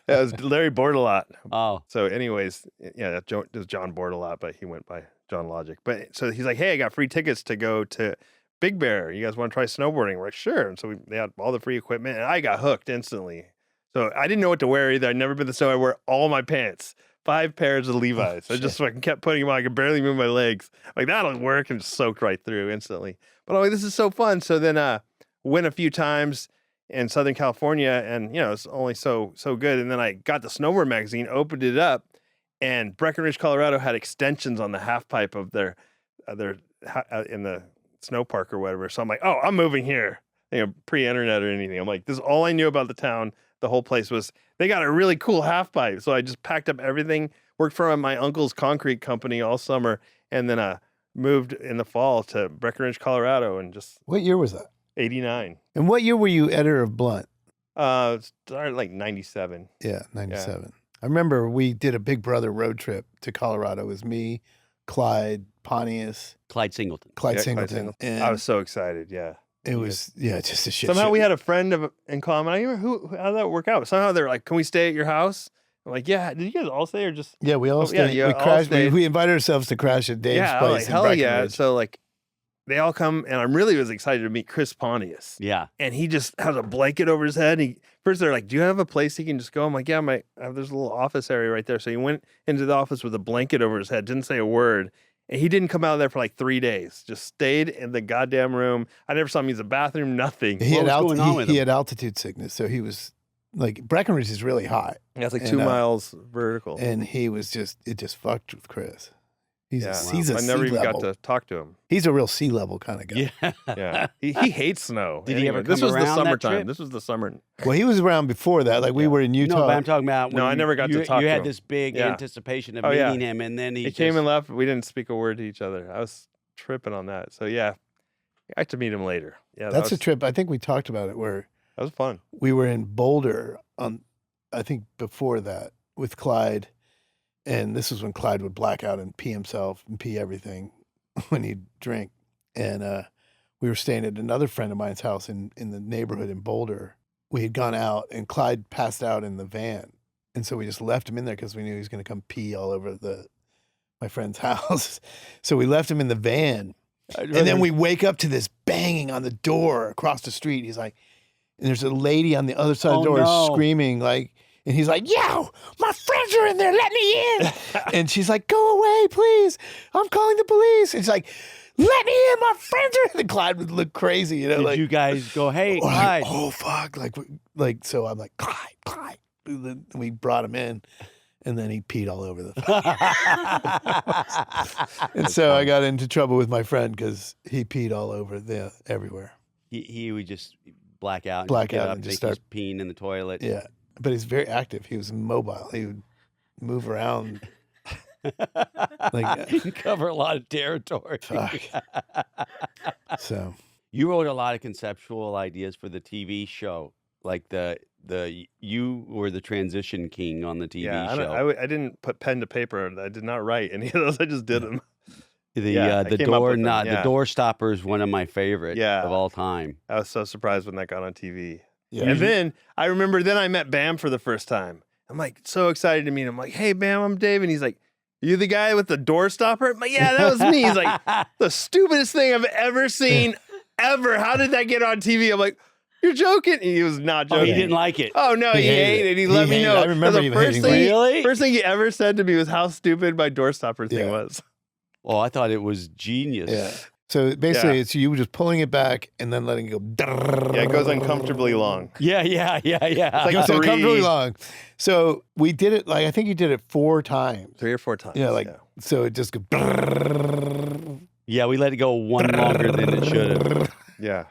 was Larry Bordelot. Oh, So, anyways, yeah, that was John Bordelot, but he went by John Logic. But so he's like, hey, I got free tickets to go to Big Bear. You guys want to try snowboarding? We're like, sure. And so they had all the free equipment, and I got hooked instantly. So I didn't know what to wear either. I'd never been to the snow. I wear all my pants, 5 pairs of Levi's. I just fucking kept putting them on. I could barely move my legs. Like, that'll work, and just soaked right through instantly. But I'm like, this is so fun. So then went a few times in Southern California, and, you know, it's only so good. And then I got the Snowboard magazine, opened it up, and Breckenridge, Colorado had extensions on the half pipe of their in the snow park or whatever. So I'm like, oh, I'm moving here. You know, pre-internet or anything. I'm like, this is all I knew about the town. The whole place was, they got a really cool half pipe. So I just packed up everything, worked for my uncle's concrete company all summer, and then moved in the fall to Breckenridge, Colorado, and just What year was that? 89. And what year were you editor of Blunt? Started like 97. Yeah, 97. I remember we did a Big Brother road trip to Colorado. It was me, Clyde, Pontius, Clyde Singleton. Clyde Yeah, Singleton. And I was so excited. Yeah. it was, just a shit Somehow show. we had a friend in common. I don't remember how did that work out? Somehow they're like, "Can we stay at your house?" I'm like, "Yeah." Did you guys all stay or just? Yeah, we all Oh, yeah, stayed. you we all crashed. stayed. We invited ourselves to crash at Dave's Yeah, I was place like, in hell yeah. Breckenridge. So like, they all come, and I really was excited to meet Chris Pontius. Yeah. And he just has a blanket over his head. First they're like, "Do you have a place he can just go?" I'm like, "Yeah, there's a little office area right there." So he went into the office with a blanket over his head, didn't say a word. And he didn't come out of there for like 3 days. Just stayed in the goddamn room. I never saw him use a bathroom, nothing. He What had was going on with he him? had altitude sickness, so he was like Breckenridge is really hot, Yeah, it's like And, 2 miles vertical. and he was it just fucked with Chris. He's Yeah. he's a I never sea even level. got to talk to him. He's a real sea level kind of guy. Yeah. Yeah, he hates snow. Did he ever This come was the around that summertime. trip? This was the summer. Well, he was around before that. Like we Yeah. were in Utah. No, but I'm talking about when No, I never got to talk you to had him. this big Yeah. anticipation of Oh, yeah. meeting him, and then He came and left. We didn't speak a word to each other. I was tripping on that. So yeah, I got to meet him later. Yeah, That's a trip. I think we talked about it where that was fun. we were in Boulder I think before that with Clyde, and this was when Clyde would black out and pee himself and pee everything when he'd drink. And we were staying at another friend of mine's house in the neighborhood in Boulder. We had gone out and Clyde passed out in the van. And so we just left him in there because we knew he was going to come pee all over my friend's house. So we left him in the van. And then we wake up to this banging on the door across the street. He's like, and there's a lady on the other side of the Oh, door no. screaming like, and he's like, "Yo, my friends are in there. Let me in." And she's like, "Go away, please. I'm calling the police." And he's like, "Let me in. My friends are in." And Clyde would look crazy, Did like, you guys go, "Hey, or like, Clyde"? oh fuck, like so I'm like, Clyde. And then we brought him in, and then he peed all over the and so I got into trouble with my friend because he peed all over everywhere. He would just black out, Black get out up, and just think he's start- peeing in the toilet. Yeah, but he's very active. He was mobile. He would move around. Like, He can cover a lot of territory. fuck. So You wrote a lot of conceptual ideas for the TV show, like you were the transition king on the TV Yeah, show. I didn't put pen to paper. I did not write any of those. I just did them. the I the came up door with them, the yeah. door stopper is one of my favorite Yeah. of all time. I was so surprised when that got on TV. yeah, And then I remember I met Bam for the first time. I'm like so excited to meet him. I'm like, "Hey, Bam, I'm Dave." And he's like, "You the guy with the door stopper?" I'm like, "Yeah, that was me." He's like, "The stupidest thing I've ever seen, ever. How did that get on TV?" I'm like, "You're joking." And he was not Oh, joking. he didn't like it. Oh no, he He hated hated it. it. He He let me hated it. know. I remember the him first hating thing, it. Really? First thing he ever said to me was how stupid my door stopper thing Yeah. was. Oh, I thought it was genius. yeah. So basically, Yeah. it's you just pulling it back and then letting it go. Yeah, it goes uncomfortably long. Yeah. like It goes three- uncomfortably long. So we did it I think you did it 4 times. 3 or 4 times. Yeah, so it just goes. Yeah, we let it go one longer than it should have. Yeah.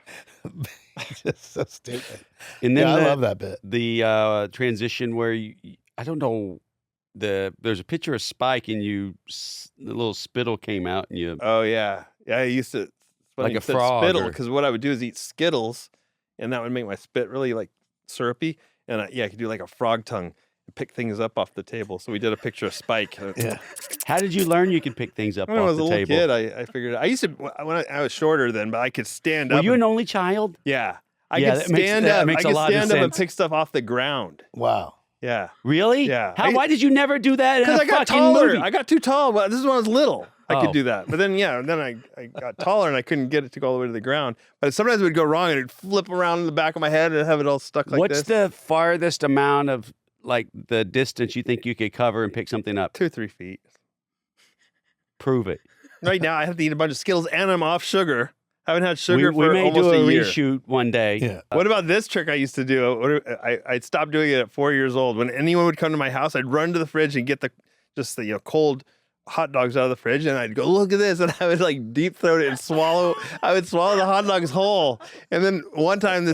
Just so stupid. And then Yeah, I the, love that bit. the transition where I don't know, there's a picture of Spike and the little spittle came out and you Oh yeah. Yeah, I used to Like a frog spittle or- because what I would do is eat Skittles, and that would make my spit really like syrupy. And I could do like a frog tongue and pick things up off the table. So we did a picture of Spike. Yeah. How did you learn you could pick things up When I off was a the little table? kid, I figured I used to when I was shorter then, but I could stand Were up. you and- an only child? yeah, I Yeah, could that makes- stand that up. makes I a could lot of stand up and sense. pick stuff off the ground. Wow. Yeah, Really? Yeah. Why did you never do that in because a I got fucking taller. movie? I got too tall. But this is when I was little. I Oh. could do that. But then I got taller and I couldn't get it to go all the way to the ground. But sometimes it would go wrong and it'd flip around in the back of my head and have it all stuck like What's this. the farthest amount of like the distance you think you could cover and pick something up? 2 or 3 feet. Prove it. Right now, I have to eat a bunch of Skittles and I'm off sugar. I haven't had sugar we for may almost do a year. reshoot one day. Yeah. What about this trick I used to do? I'd stop doing it at 4 years old. When anyone would come to my house, I'd run to the fridge and get the cold hot dogs out of the fridge, and I'd go, "Look at this," and I would like deep throat it and swallow. I would swallow the hot dogs whole. And then one time,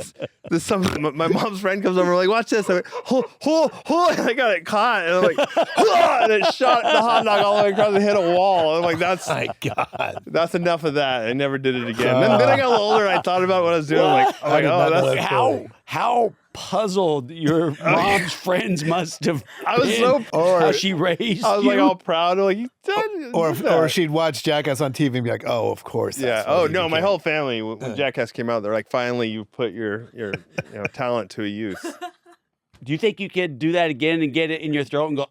my mom's friend comes over, like, "Watch this!" I went, and I got it caught, and I'm like, and it shot the hot dog all the way across and hit a wall. I'm like, My God. that's enough of that. I never did it again. Then I got a little older and I thought about what I was doing. I'm like, I did not know that's that. How puzzled your mom's friends must have I was been, so how she raised I was you. like all proud, like you did, Or she'd watch Jackass on TV and be like, "Oh, of course." yeah. That's what Oh he no, my became." whole family when Jackass came out, they're like, finally, you put your talent to a use. Do you think you could do that again and get it in your throat and go,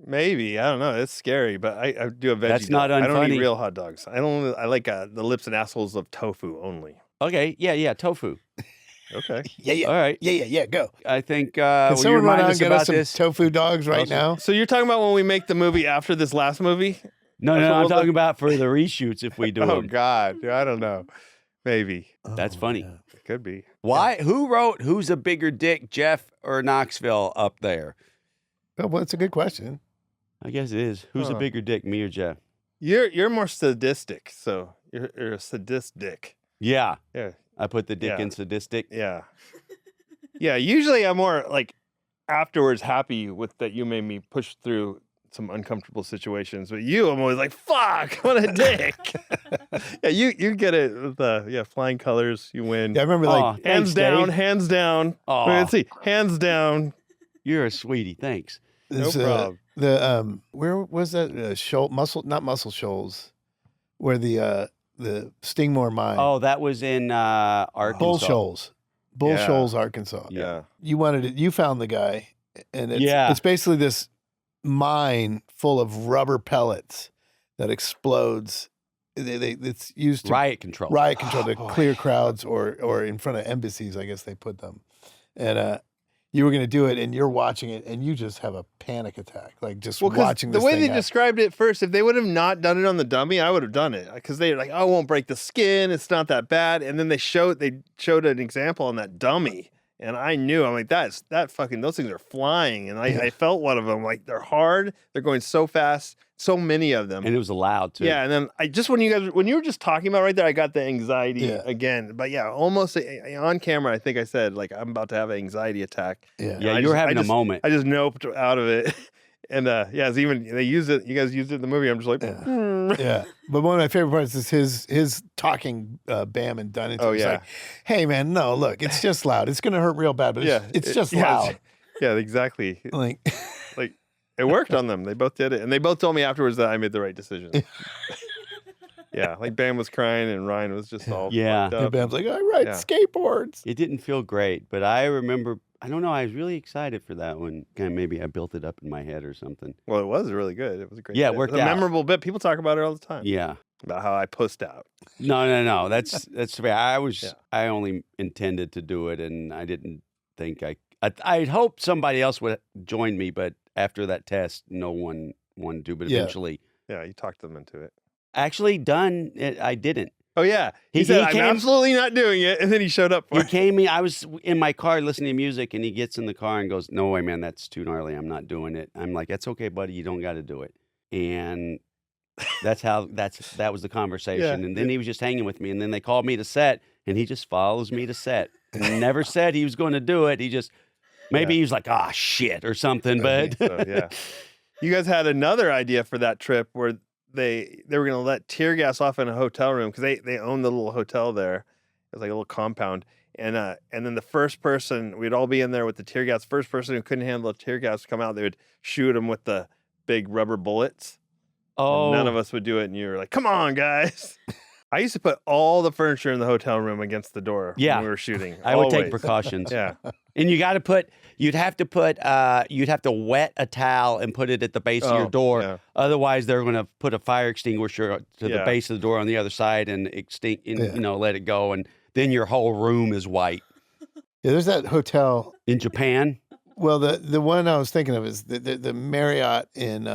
Maybe, I don't know. It's scary, but I do a veggie. That's not dog. I don't unfunny. eat real hot dogs. I don't. I like the lips and assholes of tofu only. okay, yeah, tofu. Okay. Yeah. All right. Yeah. Go. I think Can will you someone run remind out and us get us about some this? tofu dogs right Also- now? So you're talking about when we make the movie after this last movie? No, That's what I'm we'll talking do. about for the reshoots if we do Oh them. God, I don't know. Maybe That's funny. it could be. Why? Who wrote Who's a Bigger Dick, Jeff or Knoxville up there? Oh, well, it's a good question. I guess it is. Who's a Huh. bigger dick, me or Jeff? You're more sadistic, so you're a sadistic. Yeah. Yeah. I put the dick Yeah. in sadistic. Yeah. Yeah. Usually I'm more like afterwards happy with that you made me push through some uncomfortable situations. But you, I'm always like, fuck, what a dick. Yeah, you get it with flying colors, you win. Yeah, I remember like Aw, Hands thanks, down, Dave. hands down. Aw. Wait, let's see. Hands down. You're a sweetie. Thanks. this, No problem. the where was that shoal not Muscle Shoals, where the Stingmore mine. Oh, that was in Arkansas. Bull Shoals. Bull Yeah. Shoals, Arkansas. Yeah. You wanted it. You found the guy, and it's, Yeah. it's basically this mine full of rubber pellets that explodes. It's used to Riot control. riot control to Oh, boy. clear crowds or in front of embassies. I guess they put them, and you were going to do it, and you're watching it, and you just have a panic attack, like just Well, 'cause watching the this way thing they happen. described it first, if they would have not done it on the dummy, I would have done it because they're like, "Oh, it won't break the skin. It's not that bad." And then they showed an example on that dummy, and I knew I'm like, that fucking those things are flying, and I felt one of them. Like they're hard, they're going so fast, so many of them. And it was allowed to. Yeah, and then I just when you were just talking about right there, I got the anxiety Yeah. again. But yeah, almost on camera, I think I said like I'm about to have an anxiety attack. Yeah. Yeah, I you were just- having I a just- moment. I just noped out of it. And yeah, it's even they use it. You guys used it in the movie. I'm just like, Yeah. Yeah, but one of my favorite parts is his talking Bam and Dunnington. Oh, He's yeah. like, "Hey man, no, look, it's just loud. It's gonna hurt real bad, but yeah, it's just yeah, loud." Yeah, exactly. Like, Like it worked on them. They both did it, and they both told me afterwards that I made the right decision. Yeah, like Bam was crying and Ryan was just all Yeah. fucked and up. Bam's like, "I ride Yeah. skateboards." It didn't feel great, but I remember, I don't know, I was really excited for that one. Kind of maybe I built it up in my head or something. Well, it was really good. It was a great. Yeah, it bit. worked It's a out. memorable bit. People talk about it all the time. Yeah. About how I post out. No. That's fair. Yeah. I only intended to do it, and I didn't think I'd hoped somebody else would join me, but after that test, no one wanted to. But Yeah. eventually, Yeah, you talked them into it. actually done it, I didn't. Oh yeah, he He said I'm came- absolutely not doing it, and then he showed up. For He it. came in, I was in my car listening to music, and he gets in the car and goes, "No way, man, that's too gnarly. I'm not doing it." I'm like, "That's okay, buddy. You don't got to do it." And that was the conversation. Yeah. And then he was just hanging with me, and then they called me to set, and he just follows me to set. And never said he was going to do it. He just maybe Yeah. he was like, "Ah, shit," or something. I But think so, yeah. You guys had another idea for that trip where they were going to let tear gas off in a hotel room because they own the little hotel there. It was like a little compound. And then the first person, we'd all be in there with the tear gas. First person who couldn't handle the tear gas would come out. They would shoot him with the big rubber bullets. And oh, none of us would do it. And you were like, come on, guys. I used to put all the furniture in the hotel room against the door Yeah. when we were shooting. I would take Always. precautions. Yeah. And you'd have to wet a towel and put it at the base of your Oh, door. yeah. Otherwise, they're going to put a fire extinguisher to the Yeah. base of the door on the other side and let it go. And then your whole room is white. Yeah, there's that hotel. In Japan, Well, the one I was thinking of is the Marriott in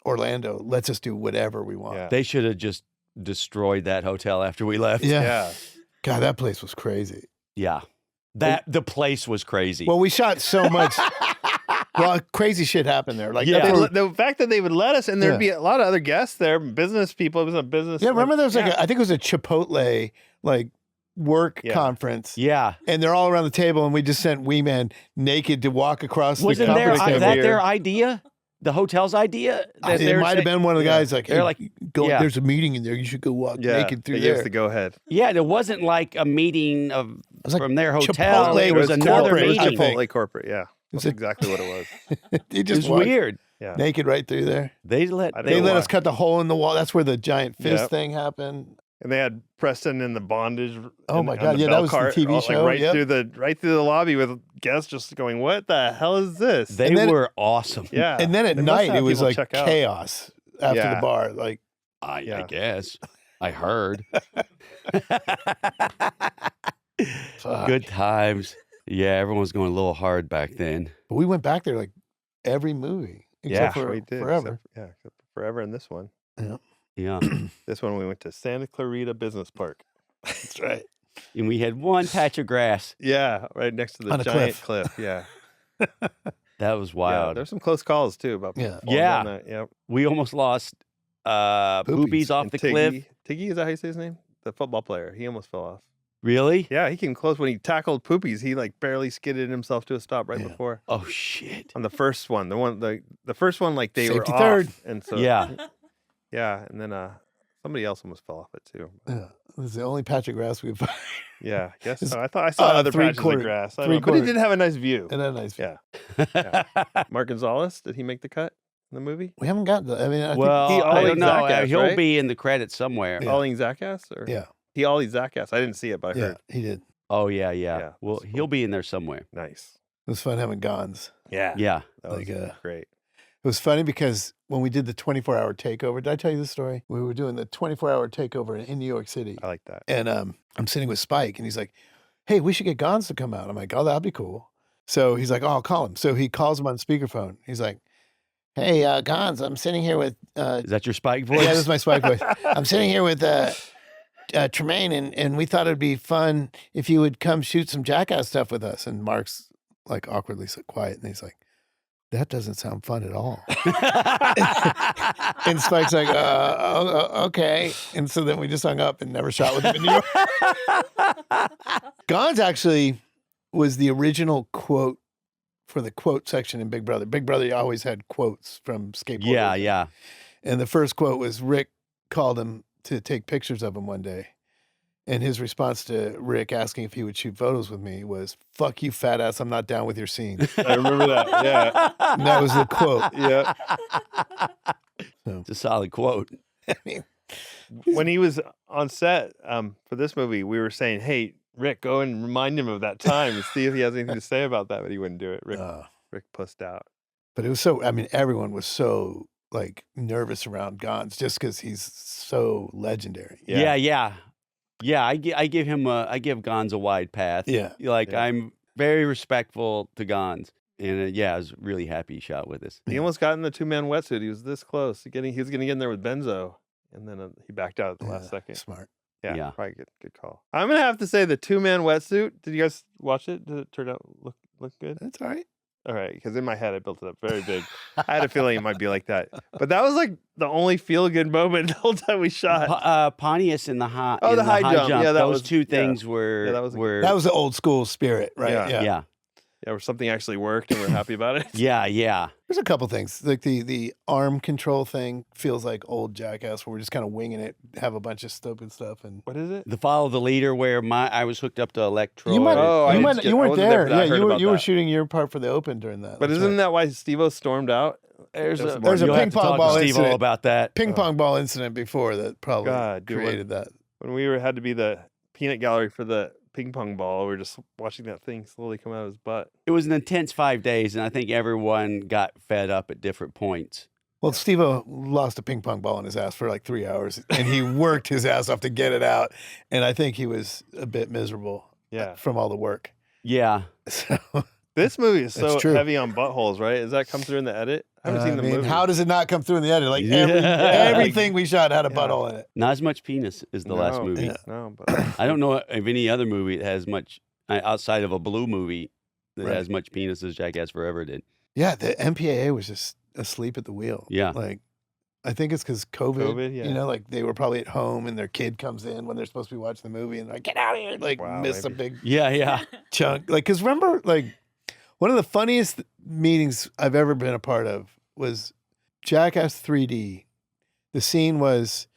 Orlando lets us do whatever we want. Yeah. they should have just destroyed that hotel after we left. Yeah. Yeah. God, that place was crazy. Yeah. The place was crazy. Well, we shot so much. Well, crazy shit happened there. Like, Yeah. that's where- The fact that they would let us, and there'd Yeah. be a lot of other guests there, business people. It was a business. yeah. Remember there was like yeah. I think it was a Chipotle like work Yeah. conference, yeah. and they're all around the table, and we just sent Wee Man naked to walk across. Wasn't the there conference there table. that their idea? the hotel's idea? That It might have been one of the guys like, They're hey, like, go. yeah. There's a meeting in there. You should go walk naked through they gave us there. the go ahead. Yeah, there wasn't like a meeting of was like from their hotel. Chipotle It was was another corporate, It was I meeting. think. Chipotle corporate. Yeah, that's exactly what it was. He It just was walked weird. Yeah, naked right through there. They let I don't They know let why. us cut the hole in the wall. That's where the giant fist Yep. thing happened. and they had Preston in the bondage. Oh in- my on God, the yeah, that bell was the cart, TV like show, right yep. through the lobby with guests just going, "What the hell is this?" They And then- were awesome. yeah, And then at They must night, have it was people like check out. chaos after Yeah. the bar. Like, I Yeah. guess. I heard. fuck. Good times. Yeah, everyone was going a little hard back then. But we went back there like every movie except for we did Forever. except for Forever and this one. Yeah. This one we went to Santa Clarita Business Park. That's right. And we had one patch of grass. Yeah, right next to the On a giant cliff. cliff. Yeah, That was yeah. wild. There's some close calls too about Yeah. falling Yeah. down that. Yep. We almost lost Poopies off And the Tiggy, cliff. Tiggy, is that how you say his name? The football player. He almost fell off. Really? Yeah, he came close when he tackled Poopies. He like barely skidded himself to a stop right Yeah. before. Oh shit. On the first one, the first one, like they were Safety off, third. and so Yeah. yeah, and then somebody else almost fell off it too. Yeah. It was the only patch of grass we've Yeah, I guess It's, so. I thought I saw other patches three-quarter- of grass, I don't know, but he three-quarter. did have a nice view. and then nice. Yeah. Mark Gonzalez, did he make the cut in the movie? We haven't gotten I mean, I Well, he I ollied don't know. Jackass, He'll right? be in the credits somewhere. Yeah. Ollie Jackass, or think, yeah. he ollied Jackass. I didn't see it, but I Yeah, heard he did. Oh yeah. Yeah, Well, that's he'll cool. be in there somewhere. nice. It was fun having Gons. Yeah, Yeah. that was like, great. It was funny because when we did the 24-hour takeover, did I tell you this story? We were doing the 24-hour takeover in New York City. I like that. And I'm sitting with Spike, and he's like, hey, we should get Gons to come out. I'm like, oh, that'd be cool. So he's like, oh, I'll call him. So he calls him on speakerphone. He's like, hey, Gons, I'm sitting here with, Is that your Spike voice? yeah, this is my Spike voice. I'm sitting here with Tremaine, and we thought it'd be fun if you would come shoot some Jackass stuff with us. And Mark's like awkwardly so quiet, and he's like, that doesn't sound fun at all. And Spike's like, okay. And so then we just hung up and never shot with him in New York. Gons actually was the original quote for the quote section in Big Brother. Big Brother always had quotes from skateboarders. Yeah, yeah. And the first quote was Rick called him to take pictures of him one day. And his response to Rick asking if he would shoot photos with me was, fuck you, fat ass, I'm not down with your scene. I remember that. Yeah, And that was the quote. yeah. It's a solid quote. I mean, When he was on set for this movie, we were saying, "Hey, Rick, go and remind him of that time and see if he has anything to say about that." But he wouldn't do it. Rick pussed out. but it was so, I mean, everyone was so like nervous around Gons just because he's so legendary. Yeah, yeah. Yeah, I give him I give Gons a wide path. Yeah. Like Yeah. I'm very respectful to Gons. And yeah, I was really happy he shot with us. He almost got in the 2-man wetsuit. He was this close to getting. He was going to get in there with Benzo, and then he backed out at the last second. Smart. Yeah, Yeah. probably good call. I'm gonna have to say the 2-man wetsuit. Did you guys watch it? Did it turn out look good? That's all right. All right, because in my head I built it up very big. I had a feeling it might be like that, but that was like the only feel good moment the whole time we shot. Pontius in the high. Oh, in the high jump. Yeah, that those was- two yeah. things were. Yeah, that was a- were That was the old school spirit, right? Yeah. yeah. Yeah, where something actually worked and we're happy about it. Yeah, yeah. There's a couple things. Like the arm control thing feels like old Jackass where we're just kind of winging it, have a bunch of stupid stuff. And What is it? The follow the leader where I was hooked up to Electro. you might, Oh, I you, didn't might, get- you I weren't wasn't there there. for that. I Yeah, heard you were about you were that. shooting your part for the open during that. But That's isn't right. that why Steve-O stormed out? There's a There's a you'll have ping to pong talk ball to Steve-O incident. about that. ping pong ball incident before that probably God, dude, created that? When we had to be the peanut gallery for the ping pong ball, we were just watching that thing slowly come out of his butt. It was an intense 5 days, and I think everyone got fed up at different points. Well, Steve-O lost a ping pong ball in his ass for like 3 hours, and he worked his ass off to get it out. And I think he was a bit miserable Yeah. from all the work. Yeah. So, This movie is That's so true. heavy on buttholes, right? Does that come through in the edit? I haven't seen the movie. how does it not come through in the edit? Like Yeah. everything we shot had a Yeah. butthole in it. Not as much penis as the last No, movie. Yeah. No, but I don't know of any other movie that has much, outside of a Blue movie, that Right. has much penis as Jackass Forever did. Yeah, the MPAA was just asleep at the wheel. Yeah. Like, I think it's because COVID, COVID, yeah. you know, like they were probably at home and their kid comes in when they're supposed to be watching the movie and like, get out of here. Like, Wow, miss a maybe. big Yeah, yeah. chunk. Like, because remember, like, one of the funniest meetings I've ever been a part of was Jackass 3D. The scene was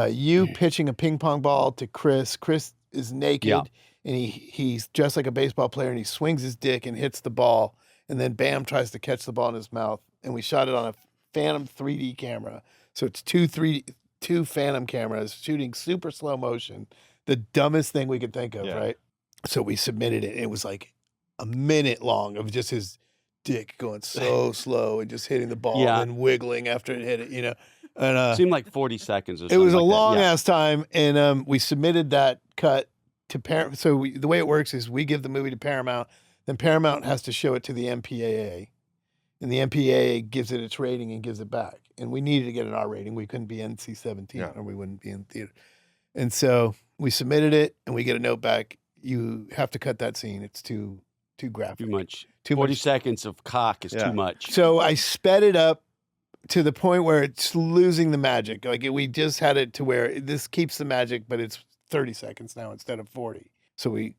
you pitching a ping pong ball to Chris. Chris is naked and he's dressed like a baseball player and he swings his dick and hits the ball. And then Bam tries to catch the ball in his mouth. And we shot it on a Phantom 3D camera. So it's two Phantom cameras shooting super slow motion. The dumbest thing we could think of, right? So we submitted it. It was like a minute long of just his dick going so slow and just hitting the ball and wiggling after it hit it, you know. And seemed like 40 seconds or something. it was a like that. long ass time, and we submitted that cut to Paramount. So the way it works is we give the movie to Paramount, then Paramount has to show it to the MPAA, and the MPAA gives it its rating and gives it back. And we needed to get an R rating. We couldn't be NC-17 or we wouldn't be in theater. And so we submitted it, and we get a note back. You have to cut that scene. It's too graphic. Too much. Too 40 much. seconds of cock is too much. So I sped it up to the point where it's losing the magic. Like we just had it to where this keeps the magic, but it's 30 seconds now instead of 40. So we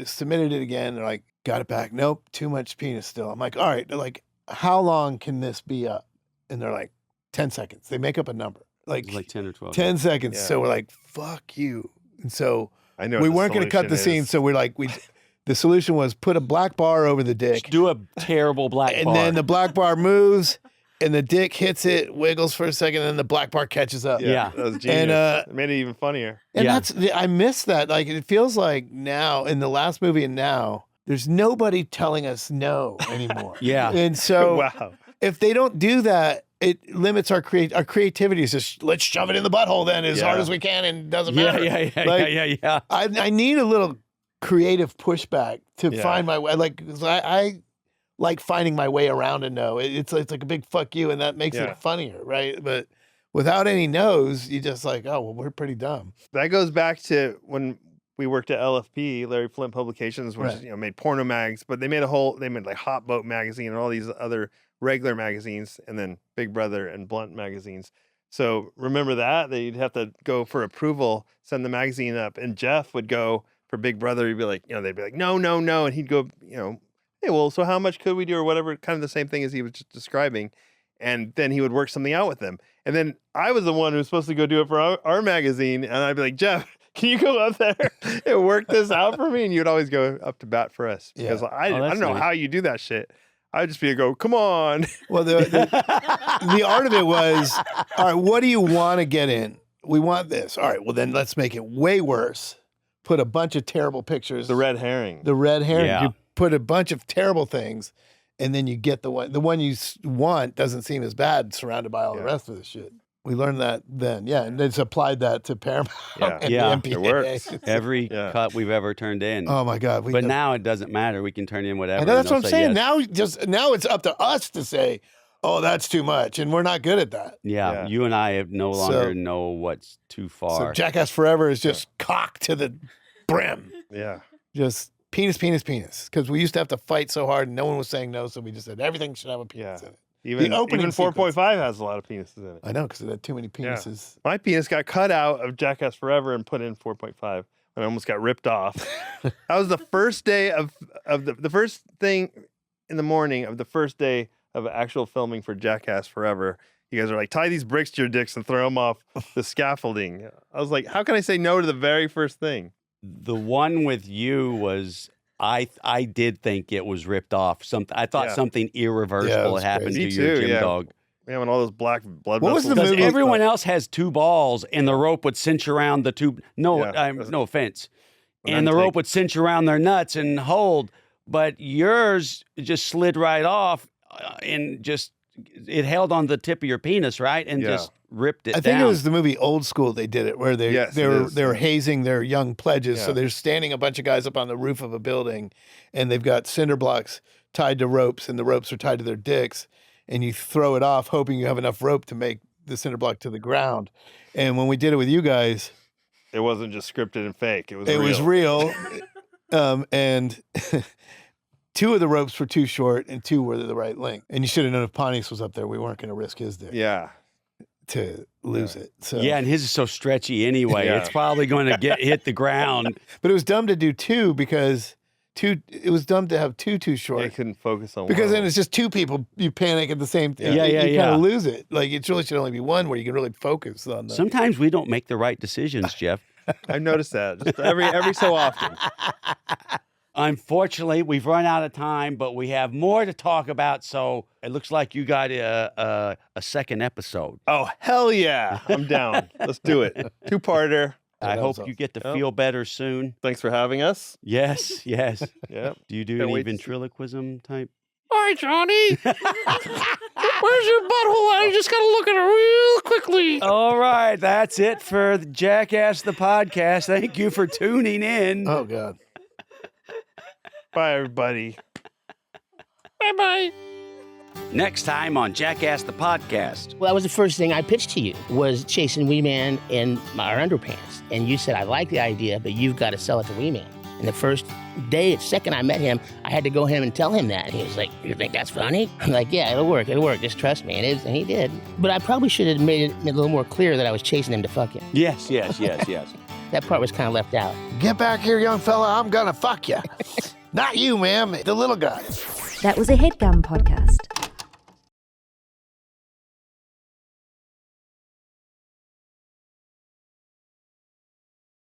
submitted it again. They're like, got it back. Nope, too much penis still. I'm like, all right. They're like, how long can this be up? And they're like, 10 seconds. They make up a number. Like 10 or 12. 10 seconds. So we're like, fuck you. And so I know we what the weren't going to cut the solution scene. is. So we're like, the solution was put a black bar over the dick. Just do a terrible black And bar. then the black bar moves, and the dick hits it, wiggles for a second, and then the black bar catches up. Yeah. That was genius. And, it made it even funnier. And I miss that. Like, it feels like now, in the last movie and now, there's nobody telling us no anymore. Yeah. And so Wow. if they don't do that, it limits our creativity. It's just, let's shove it in the butthole then as hard as we can, and it doesn't matter. Yeah. I need a little creative pushback to find my way. Like, 'cause I like finding my way around a no. It's like a big fuck you, and that makes it funnier, right? But without any no's, you just like, oh, well, we're pretty dumb. That goes back to when we worked at LFP, Larry Flint Publications, which made porno mags, but they made like Hot Boat magazine and all these other regular magazines, and then Big Brother and Blunt magazines. So remember that you'd have to go for approval, send the magazine up, and Jeff would go for Big Brother. He'd be like, they'd be like, no, and he'd go, hey, well, so how much could we do or whatever, kind of the same thing as he was just describing. And then he would work something out with them. And then I was the one who was supposed to go do it for our magazine. And I'd be like, Jeff, can you go up there and work this out for me? And you'd always go up to bat for us. Because I don't know how you do that shit. I'd just be come on. Well, the art of it was, all right, what do you want to get in? We want this. All right, well, then let's make it way worse. Put a bunch of terrible pictures. The red herring. Yeah. You put a bunch of terrible things, and then you get the one you want doesn't seem as bad surrounded by all the rest of the shit. We learned that then, and it's applied that to Paramount and the MPAA. It works. Every cut we've ever turned in. Oh my God! But now it doesn't matter. We can turn in whatever. I know, that's what I'm saying. Yes. Now it's up to us to say, oh, that's too much, and we're not good at that. Yeah, you and I have no longer know what's too far. So Jackass Forever is just cock to the brim. Yeah, just penis, because we used to have to fight so hard, and no one was saying no, so we just said everything should have a penis in it. Even 4.5 has a lot of penises in it. I know, because it had too many penises. Yeah. My penis got cut out of Jackass Forever and put in 4.5, and I almost got ripped off. That was the first day of the first thing in the morning of the first day of actual filming for Jackass Forever. You guys are like, tie these bricks to your dicks and throw them off the scaffolding. I was like, how can I say no to the very first thing? The one with you was... I did think it was ripped off. I thought something irreversible had happened to your gym dog. Yeah, when all those black blood what vessels. Was the because movie? Everyone else has two balls, and the rope would cinch around the two. No offense. And the rope would cinch around their nuts and hold, but yours just slid right off, and just it held on the tip of your penis, right, and just ripped it down. I think it was the movie Old School. They did it where they were hazing their young pledges. So they're standing a bunch of guys up on the roof of a building, and they've got cinder blocks tied to ropes, and the ropes are tied to their dicks, and you throw it off hoping you have enough rope to make the cinder block to the ground. And when we did it with you guys, it wasn't just scripted and fake. It was real. And two of the ropes were too short and two were the right length. And you should have known if Pontius was up there, we weren't going to risk his dick. Yeah. To lose it. So and his is so stretchy anyway. It's probably going to hit the ground. But it was dumb to do two because it was dumb to have too short. I couldn't focus on Because one. then it's just two people, you panic at the same time. Yeah, You yeah. kind of lose it. Like, it really should only be one where you can really focus on the... Sometimes we don't make the right decisions, Jeff. I've noticed that just every so often. Unfortunately, we've run out of time, but we have more to talk about. So it looks like you got a second episode. Oh, hell yeah. I'm down. Let's do it. Two-parter. I that hope was you get to awesome. feel better soon. Thanks for having us. Yes, yes. Yeah. Do you do Can't any wait to see- ventriloquism type? Hi, Johnny. Where's your butthole? I just got to look at it real quickly. All right, that's it for the Jackass the podcast. Thank you for tuning in. Oh, God. Bye, everybody. Bye-bye. Next time on Jackass the podcast. Well, that was the first thing I pitched to you, was chasing Wee Man in our underpants. And you said, I like the idea, but you've got to sell it to Wee Man. And the first second I met him, I had to go him and tell him that. And he was like, you think that's funny? I'm like, yeah, it'll work, just trust me. And he did. But I probably should have made it a little more clear that I was chasing him to fuck him. Yes. That part was kind of left out. Get back here, young fella. I'm going to fuck you. Not you, ma'am. The little guy. That was a headgum podcast.